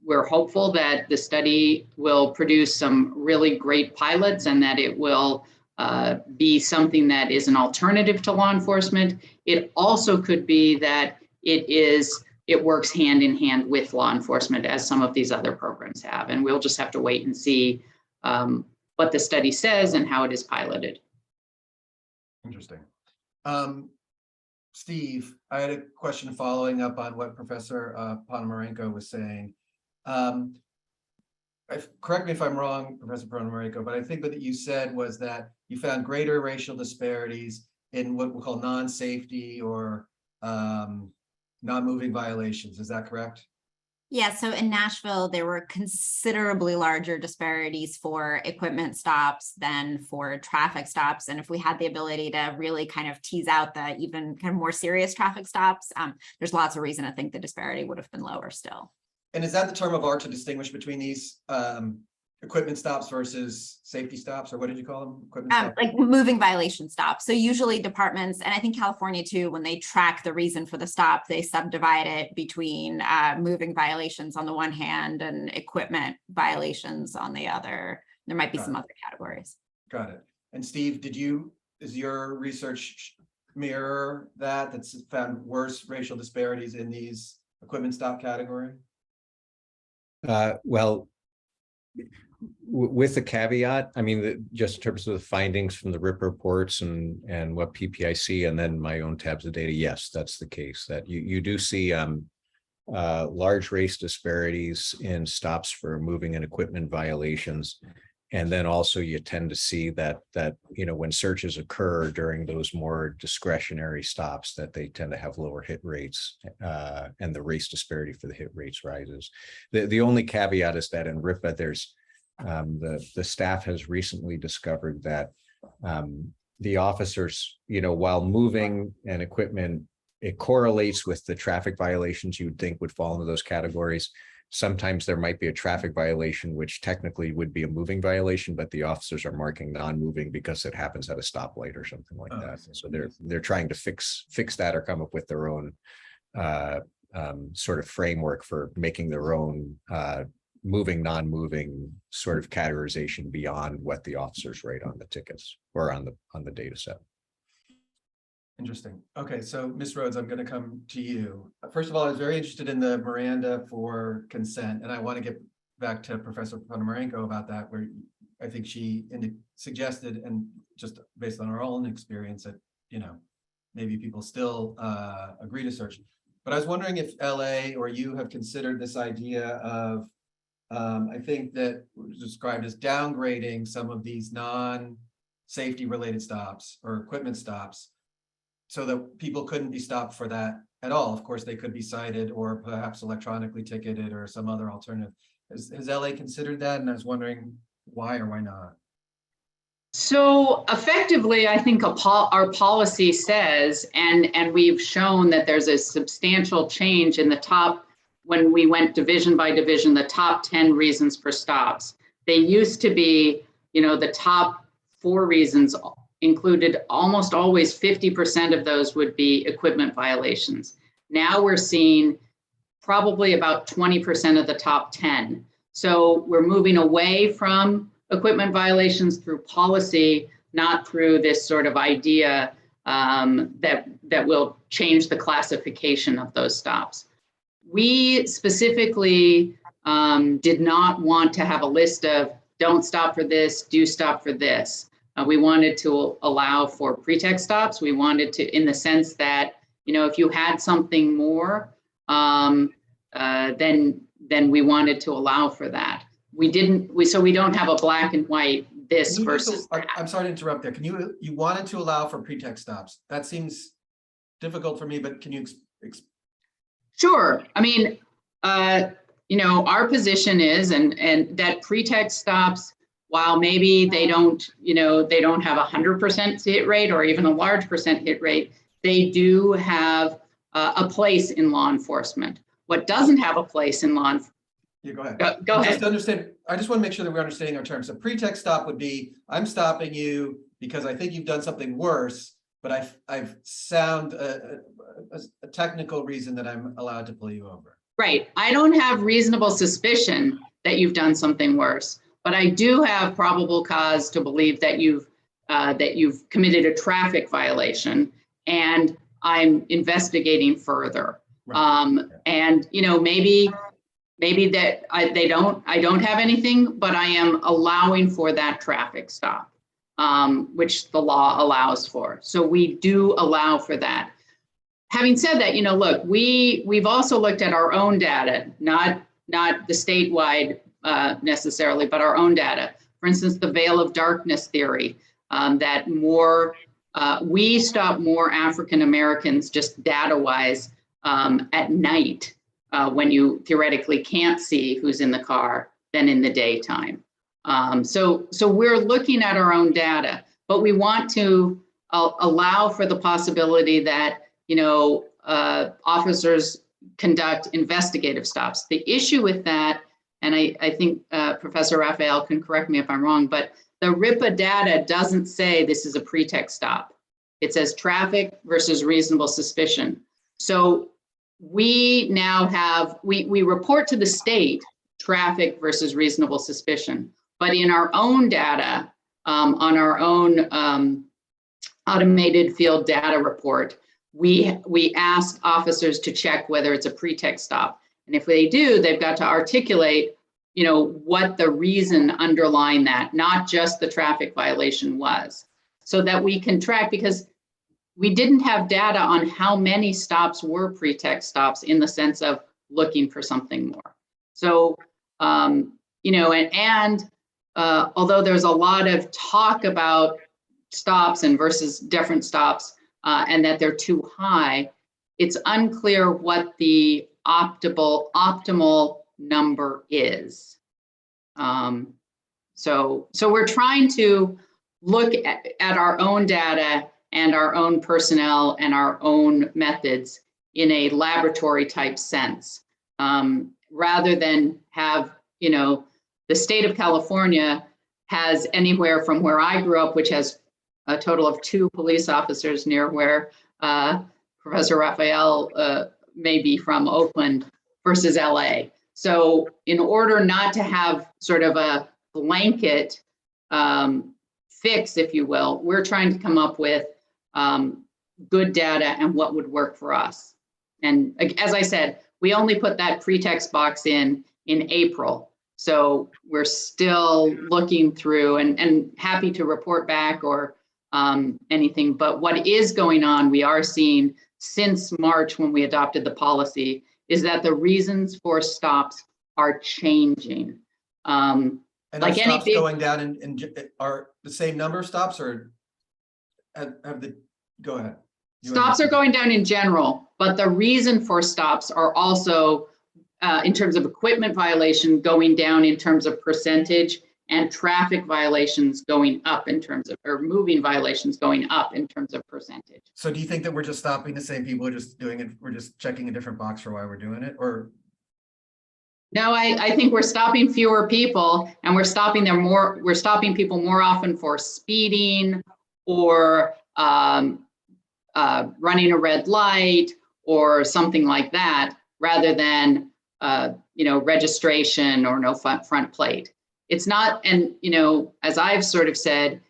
we're hopeful that the study will produce some really great pilots and that it will be something that is an alternative to law enforcement, it also could be that it works hand in hand with law enforcement, as some of these other programs have. And we'll just have to wait and see what the study says and how it is piloted. Interesting. Steve, I had a question following up on what Professor Ponomarenko was saying. Correct me if I'm wrong, Professor Ponomarenko, but I think what you said was that you found greater racial disparities in what we'll call non-safety or non-moving violations. Is that correct? Yeah, so in Nashville, there were considerably larger disparities for equipment stops than for traffic stops. And if we had the ability to really kind of tease out the even kind of more serious traffic stops, there's lots of reason to think the disparity would have been lower still. And is that the term of art to distinguish between these equipment stops versus safety stops, or what did you call them? Equipment stops? Like moving violation stops. So usually departments, and I think California too, when they track the reason for the stop, they subdivide it between moving violations on the one hand and equipment violations on the other. There might be some other categories. Got it. And Steve, is your research mirror that's found worse racial disparities in these equipment stop category? Well, with the caveat, I mean, just in terms of the findings from the RIP reports and what PPIC and then my own tabs of data, yes, that's the case. That you do see large race disparities in stops for moving and equipment violations. And then also you tend to see that when searches occur during those more discretionary stops, that they tend to have lower hit rates, and the race disparity for the hit rates rises. The only caveat is that in RIPA, there's the staff has recently discovered that the officers, while moving and equipment, it correlates with the traffic violations you would think would fall into those categories. Sometimes there might be a traffic violation, which technically would be a moving violation, but the officers are marking non-moving because it happens at a stoplight or something like that. So they're trying to fix that or come up with their own sort of framework for making their own moving, non-moving sort of categorization beyond what the officers write on the tickets or on the data set. Interesting. Okay, so Ms. Rhodes, I'm going to come to you. First of all, I was very interested in the Miranda for consent, and I want to get back to Professor Ponomarenko about that, where I think she suggested, and just based on our own experience, that maybe people still agree to search. But I was wondering if LA or you have considered this idea of, I think that was described as downgrading some of these non-safety related stops or equipment stops, so that people couldn't be stopped for that at all. Of course, they could be cited or perhaps electronically ticketed or some other alternative. Has LA considered that? And I was wondering why or why not? So effectively, I think our policy says, and we've shown that there's a substantial change in the top, when we went division by division, the top 10 reasons for stops. They used to be, the top 4 reasons included almost always 50% of those would be equipment violations. Now we're seeing probably about 20% of the top 10. So we're moving away from equipment violations through policy, not through this sort of idea that will change the classification of those stops. We specifically did not want to have a list of don't stop for this, do stop for this. We wanted to allow for pretext stops. We wanted to, in the sense that, if you had something more, then we wanted to allow for that. So we don't have a black and white this versus that. I'm sorry to interrupt there. You wanted to allow for pretext stops. That seems difficult for me, but can you Sure. I mean, our position is, and that pretext stops, while maybe they don't have 100% hit rate or even a large percent hit rate, they do have a place in law enforcement. What doesn't have a place in law enforcement? Yeah, go ahead. Go ahead. Just to understand, I just want to make sure that we're understanding our terms. A pretext stop would be, I'm stopping you because I think you've done something worse, but I've found a technical reason that I'm allowed to pull you over. Right. I don't have reasonable suspicion that you've done something worse, but I do have probable cause to believe that you've committed a traffic violation, and I'm investigating further. Right. And maybe that I don't have anything, but I am allowing for that traffic stop, which the law allows for. So we do allow for that. Having said that, look, we've also looked at our own data, not the statewide necessarily, but our own data. For instance, the veil of darkness theory, that we stop more African Americans just data-wise at night when you theoretically can't see who's in the car than in the daytime. So we're looking at our own data, but we want to allow for the possibility that officers conduct investigative stops. The issue with that, and I think Professor Rafael can correct me if I'm wrong, but the RIPA data doesn't say this is a pretext stop. It says traffic versus reasonable suspicion. So we now have, we report to the state traffic versus reasonable suspicion, but in our own data, on our own automated field data report, we ask officers to check whether it's a pretext stop. And if they do, they've got to articulate, what the reason underlying that, not just the traffic violation was, so that we can track, because we didn't have data on how many stops were pretext stops in the sense of looking for something more. So, although there's a lot of talk about stops and versus different stops, and that they're too high, it's unclear what the optimal number is. So we're trying to look at our own data and our own personnel and our own methods in a laboratory type sense, rather than have, the state of California has anywhere from where I grew up, which has a total of 2 police officers near where Professor Rafael may be from, Oakland, versus LA. So in order not to have sort of a blanket fix, if you will, we're trying to come up with good data and what would work for us. And as I said, we only put that pretext box in April. So we're still looking through and happy to report back or anything. But what is going on, we are seeing since March when we adopted the policy, is that the reasons for stops are changing. And like are any stops going down and are the same number of stops, or go ahead. Stops are going down in general, but the reason for stops are also, in terms of equipment violation, going down in terms of percentage, and traffic violations going up in terms of, or moving violations going up in terms of percentage. So do you think that we're just stopping the same people, just doing it, we're just checking a different box for why we're doing it, or? No, I think we're stopping fewer people, and we're stopping people more often for speeding or running a red light or something like that, rather than registration or no front plate. It's not, and as I've sort of said,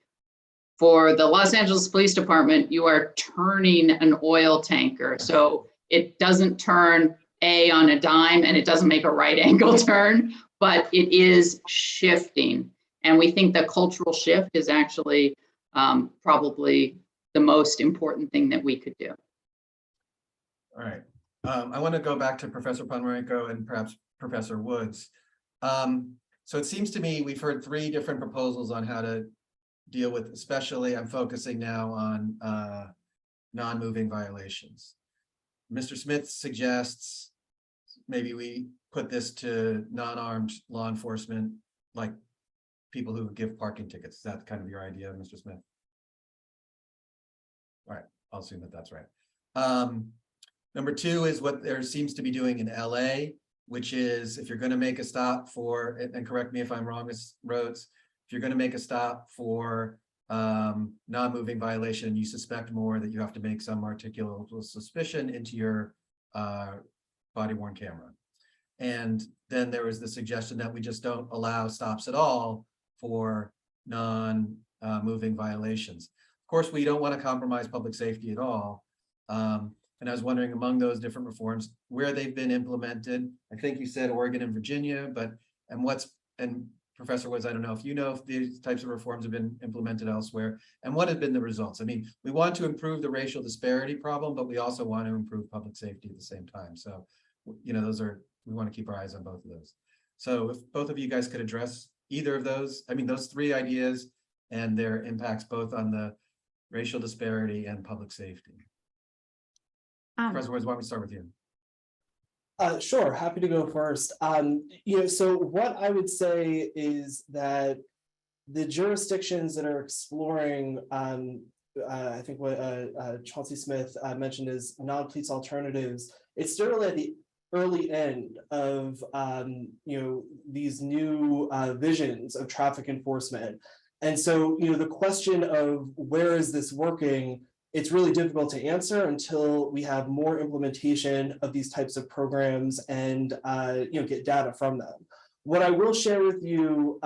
For the Los Angeles Police Department, you are turning an oil tanker. So it doesn't turn on a dime and it doesn't make a right angle turn, but it is shifting. And we think the cultural shift is actually probably the most important thing that we could do. All right. I want to go back to Professor Ponomarenko and perhaps Professor Woods. So it seems to me we've heard 3 different proposals on how to deal with, especially I'm focusing now on non-moving violations. Mr. Smith suggests maybe we put this to non-armed law enforcement, like people who give parking tickets. Is that kind of your idea, Mr. Smith? All right, I'll assume that that's right. Number 2 is what there seems to be doing in LA, which is if you're going to make a stop for, and correct me if I'm wrong, Ms. Rhodes, if you're going to make a stop for non-moving violation, you suspect more, that you have to make some articulable suspicion into your body-worn camera. And then there was the suggestion that we just don't allow stops at all for non-moving violations. Of course, we don't want to compromise public safety at all. And I was wondering, among those different reforms, where they've been implemented. I think you said Oregon and Virginia, but and Professor Woods, I don't know if you know if these types of reforms have been implemented elsewhere, and what have been the results. I mean, we want to improve the racial disparity problem, but we also want to improve public safety at the same time. So, you know, we want to keep our eyes on both of those. So if both of you guys could address either of those, I mean, those 3 ideas and their impacts both on the racial disparity and public safety. Professor Woods, why don't we start with you? Sure, happy to go first. So what I would say is that the jurisdictions that are exploring, I think what Chauncey Smith mentioned is non-police alternatives, it's still really at the early end of these new visions of traffic enforcement. And so, the question of where is this working, it's really difficult to answer until we have more implementation of these types of programs and get data from them. What I will share with you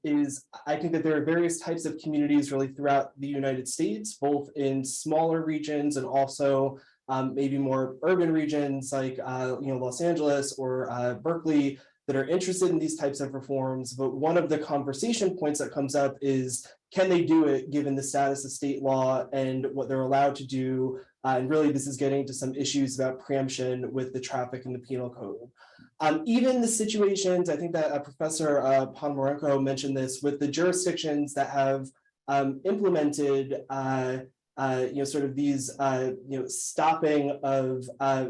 is I think that there are various types of communities really throughout the United States, both in smaller regions and also maybe more urban regions like Los Angeles or Berkeley, that are interested in these types of reforms. But one of the conversation points that comes up is, can they do it given the status of state law and what they're allowed to do? And really, this is getting to some issues about preemption with the traffic and the penal code. Even the situations, I think that Professor Ponomarenko mentioned this, with the jurisdictions that have implemented sort of these stopping of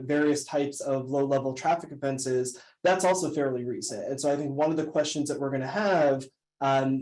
various types of low-level traffic offenses, that's also fairly recent. And so I think one of the questions that we're going to have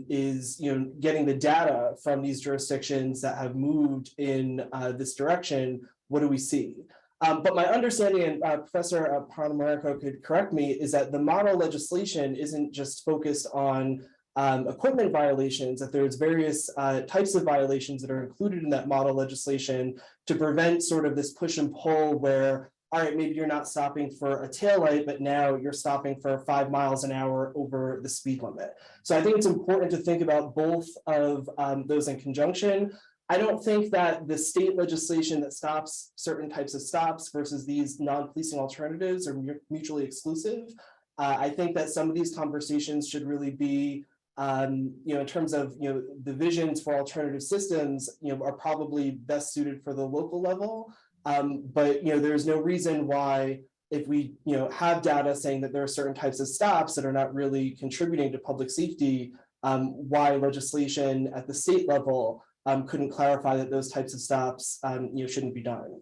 is getting the data from these jurisdictions that have moved in this direction. What do we see? But my understanding, and Professor Ponomarenko could correct me, is that the model legislation isn't just focused on equipment violations, that there's various types of violations that are included in that model legislation to prevent sort of this push and pull where, all right, maybe you're not stopping for a taillight, but now you're stopping for 5 miles an hour over the speed limit. So I think it's important to think about both of those in conjunction. I don't think that the state legislation that stops certain types of stops versus these non-policing alternatives are mutually exclusive. I think that some of these conversations should really be in terms of the visions for alternative systems are probably best suited for the local level. But there's no reason why, if we have data saying that there are certain types of stops that are not really contributing to public safety, why legislation at the state level couldn't clarify that those types of stops shouldn't be done.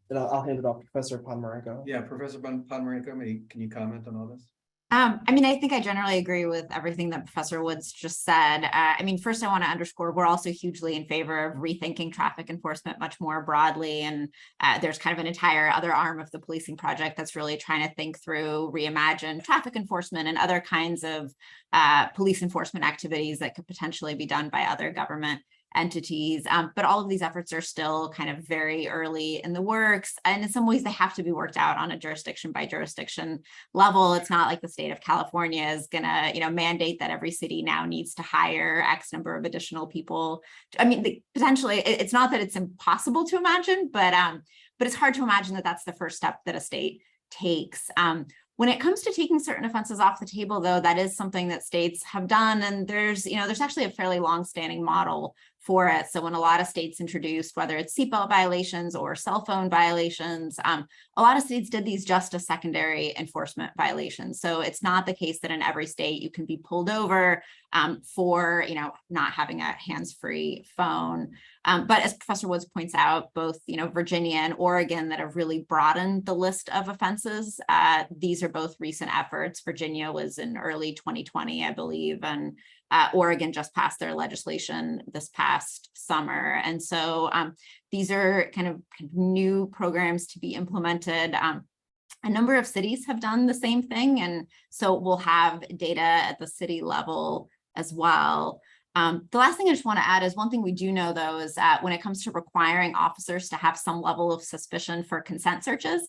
And I'll hand it off to Professor Ponomarenko. Yeah, Professor Ponomarenko, can you comment on all this? I mean, I think I generally agree with everything that Professor Woods just said. I mean, first, I want to underscore, we're also hugely in favor of rethinking traffic enforcement much more broadly. And there's kind of an entire other arm of the policing project that's really trying to think through, reimagine traffic enforcement and other kinds of police enforcement activities that could potentially be done by other government entities. But all of these efforts are still kind of very early in the works. And in some ways, they have to be worked out on a jurisdiction by jurisdiction level. It's not like the state of California is going to, mandate that every city now needs to hire X number of additional people. I mean, potentially, it's not that it's impossible to imagine, but it's hard to imagine that that's the first step that a state takes. When it comes to taking certain offenses off the table, though, that is something that states have done. And there's actually a fairly long-standing model for it. So when a lot of states introduced, whether it's seatbelt violations or cell phone violations, a lot of states did these just as secondary enforcement violations. So it's not the case that in every state you can be pulled over for not having a hands-free phone. But as Professor Woods points out, both Virginia and Oregon that have really broadened the list of offenses. These are both recent efforts. Virginia was in early 2020, I believe, and Oregon just passed their legislation this past summer. And so these are kind of new programs to be implemented. A number of cities have done the same thing. And so we'll have data at the city level as well. The last thing I just want to add is one thing we do know, though, is that when it comes to requiring officers to have some level of suspicion for consent searches,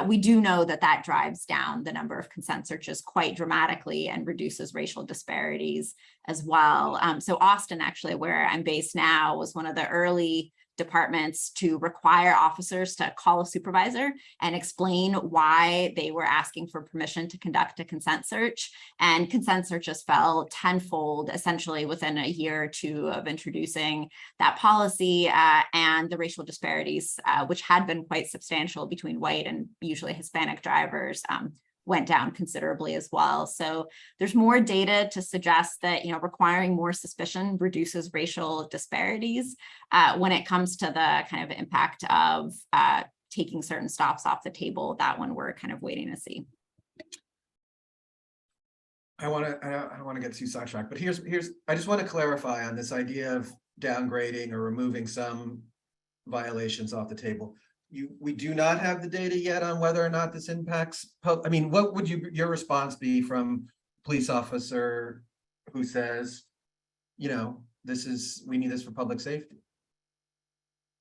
we do know that that drives down the number of consent searches quite dramatically and reduces racial disparities as well. So Austin, actually, where I'm based now, was one of the early departments to require officers to call a supervisor and explain why they were asking for permission to conduct a consent search. And consent searches fell tenfold, essentially within a year or two of introducing that policy, and the racial disparities, which had been quite substantial between white and usually Hispanic drivers, went down considerably as well. So there's more data to suggest that requiring more suspicion reduces racial disparities. When it comes to the kind of impact of taking certain stops off the table, that one we're kind of waiting to see. I don't want to get too sidetracked, but I just want to clarify on this idea of downgrading or removing some violations off the table. We do not have the data yet on whether or not this impacts. I mean, what would your response be from a police officer who says, we need this for public safety?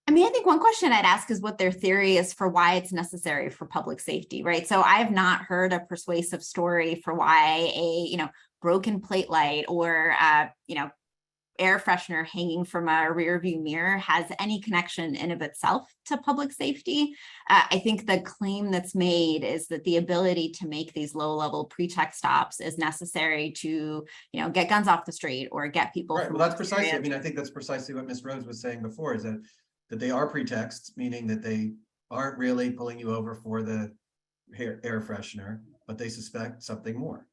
I mean, I think one question I'd ask is what their theory is for why it's necessary for public safety, right? So I've not heard a persuasive story for why a, broken plate light or, air freshener hanging from a rear view mirror has any connection in of itself to public safety. I think the claim that's made is that the ability to make these low-level pre-check stops is necessary to, get guns off the street or get people. Right. Well, that's precisely. I mean, I think that's precisely what Ms. Rhodes was saying before, is that they are pretexts, meaning that they aren't really pulling you over for the air freshener, but they suspect something more.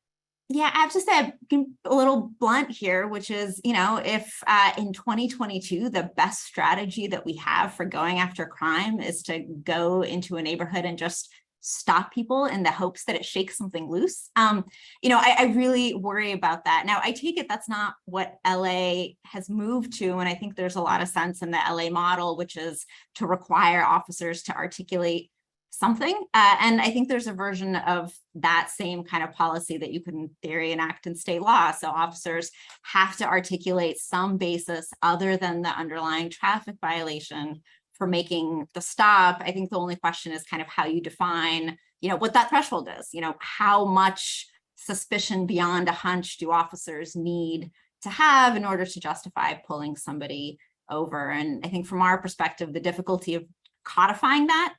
Yeah, I have to say, I'm a little blunt here, which is, if in 2022, the best strategy that we have for going after crime is to go into a neighborhood and just stop people in the hopes that it shakes something loose. I really worry about that. Now, I take it that's not what LA has moved to. And I think there's a lot of sense in the LA model, which is to require officers to articulate something. And I think there's a version of that same kind of policy that you could in theory enact in state law. So officers have to articulate some basis other than the underlying traffic violation for making the stop. I think the only question is kind of how you define, what that threshold is, how much suspicion beyond a hunch do officers need to have in order to justify pulling somebody over. And I think from our perspective, the difficulty of codifying that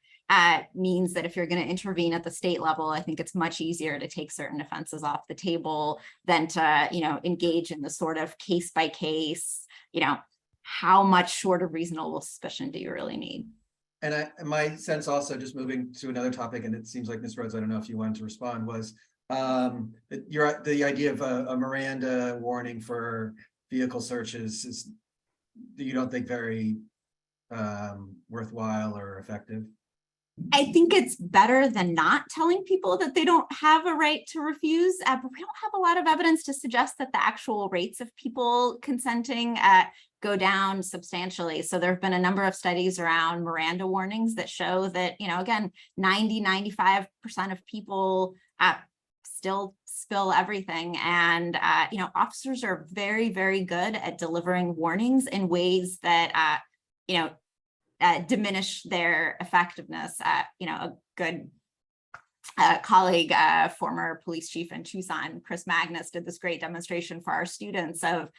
means that if you're going to intervene at the state level, I think it's much easier to take certain offenses off the table than to, engage in the sort of case by case, how much short of reasonable suspicion do you really need? And my sense also, just moving to another topic, and it seems like Ms. Rhodes, I don't know if you wanted to respond, was the idea of a Miranda warning for vehicle searches is, you don't think very worthwhile or effective? I think it's better than not telling people that they don't have a right to refuse, but we don't have a lot of evidence to suggest that the actual rates of people consenting go down substantially. So there have been a number of studies around Miranda warnings that show that, again, 90–95% of people still spill everything. And, officers are very, very good at delivering warnings in ways that, diminish their effectiveness. A good colleague, former police chief in Tucson, Chris Magnus, did this great demonstration for our students of,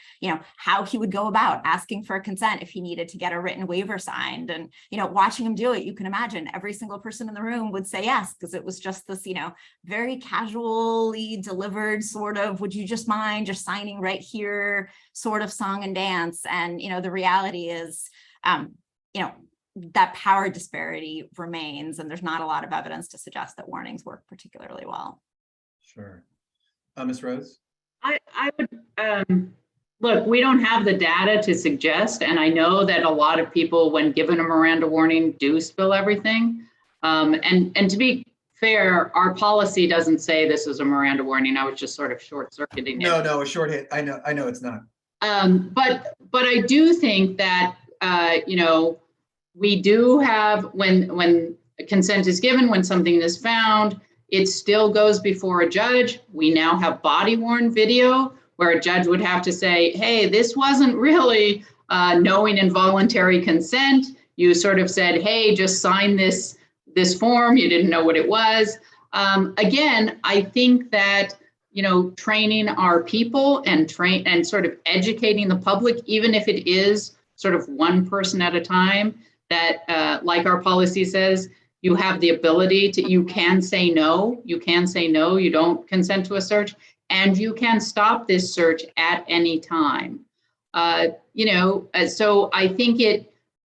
how he would go about asking for consent if he needed to get a written waiver signed. And, watching him do it, you can imagine every single person in the room would say yes, because it was just this, very casually delivered sort of, would you just mind just signing right here sort of song and dance. And, the reality is, that power disparity remains, and there's not a lot of evidence to suggest that warnings work particularly well. Sure. Ms. Rose? I would, look, we don't have the data to suggest, and I know that a lot of people, when given a Miranda warning, do spill everything. And to be fair, our policy doesn't say this is a Miranda warning. I was just sort of short-circuiting it. No, a short hit. I know it's not. But I do think that, we do have, when consent is given, when something is found, it still goes before a judge. We now have body worn video where a judge would have to say, hey, this wasn't really knowing involuntary consent. You sort of said, hey, just sign this form. You didn't know what it was. Again, I think that, training our people and sort of educating the public, even if it is sort of one person at a time, that like our policy says, you have the ability to, you can say no, you don't consent to a search, and you can stop this search at any time. So I think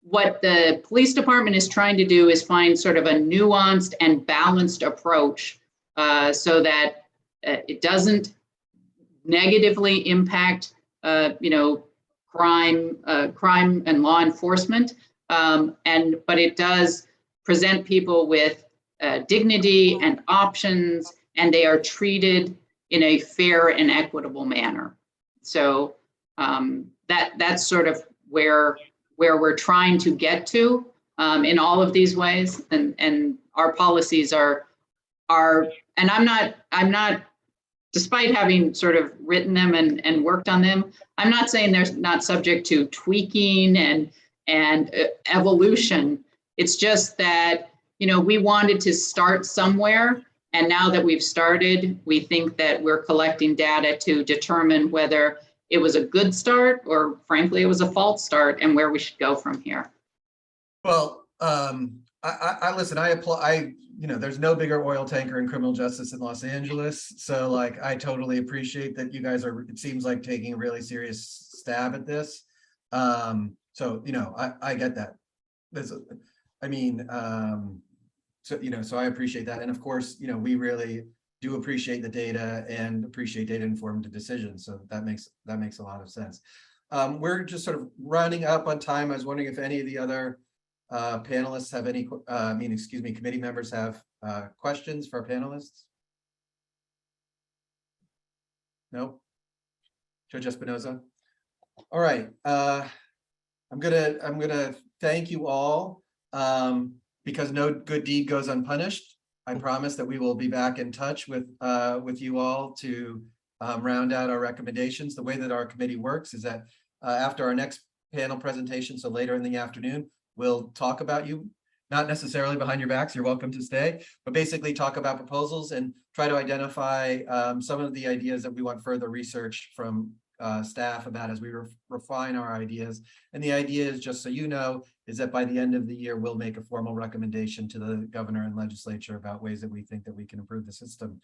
what the police department is trying to do is find sort of a nuanced and balanced approach so that it doesn't negatively impact, crime and law enforcement, but it does present people with dignity and options, and they are treated in a fair and equitable manner. So that's sort of where we're trying to get to in all of these ways, and our policies are, and I'm not, despite having sort of written them and worked on them, I'm not saying they're not subject to tweaking and evolution. It's just that, we wanted to start somewhere. And now that we've started, we think that we're collecting data to determine whether it was a good start or frankly, it was a false start and where we should go from here. Well, I listen, I apply, there's no bigger oil tanker in criminal justice in Los Angeles. So I totally appreciate that you guys are, it seems like, taking a really serious stab at this. So, I get that. So I appreciate that. And of course, we really do appreciate the data and appreciate data-informed decisions. So that makes a lot of sense. We're just sort of running up on time. I was wondering if any of the other panelists have any, committee members have questions for our panelists? No? Judge Espinoza? All right. I'm gonna thank you all because no good deed goes unpunished. I promise that we will be back in touch with you all to round out our recommendations. The way that our committee works is that after our next panel presentation, so later in the afternoon, we'll talk about you, not necessarily behind your backs, you're welcome to stay, but basically talk about proposals and try to identify some of the ideas that we want further research from staff about as we refine our ideas. And the idea is, just so you know, is that by the end of the year, we'll make a formal recommendation to the governor and legislature about ways that we think that we can improve the system.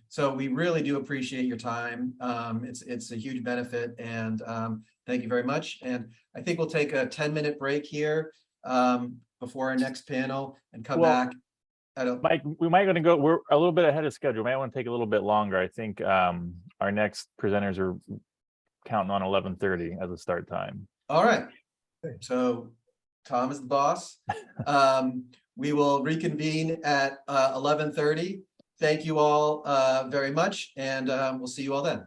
So we really do appreciate your time. It's a huge benefit, and thank you very much. And I think we'll take a 10-minute break here before our next panel and come back. Mike, we might want to go, we're a little bit ahead of schedule. We might want to take a little bit longer. I think our next presenters are counting on 11:30 as a start time. All right. So Tom is the boss. We will reconvene at 11:30. Thank you all very much, and we'll see you all then.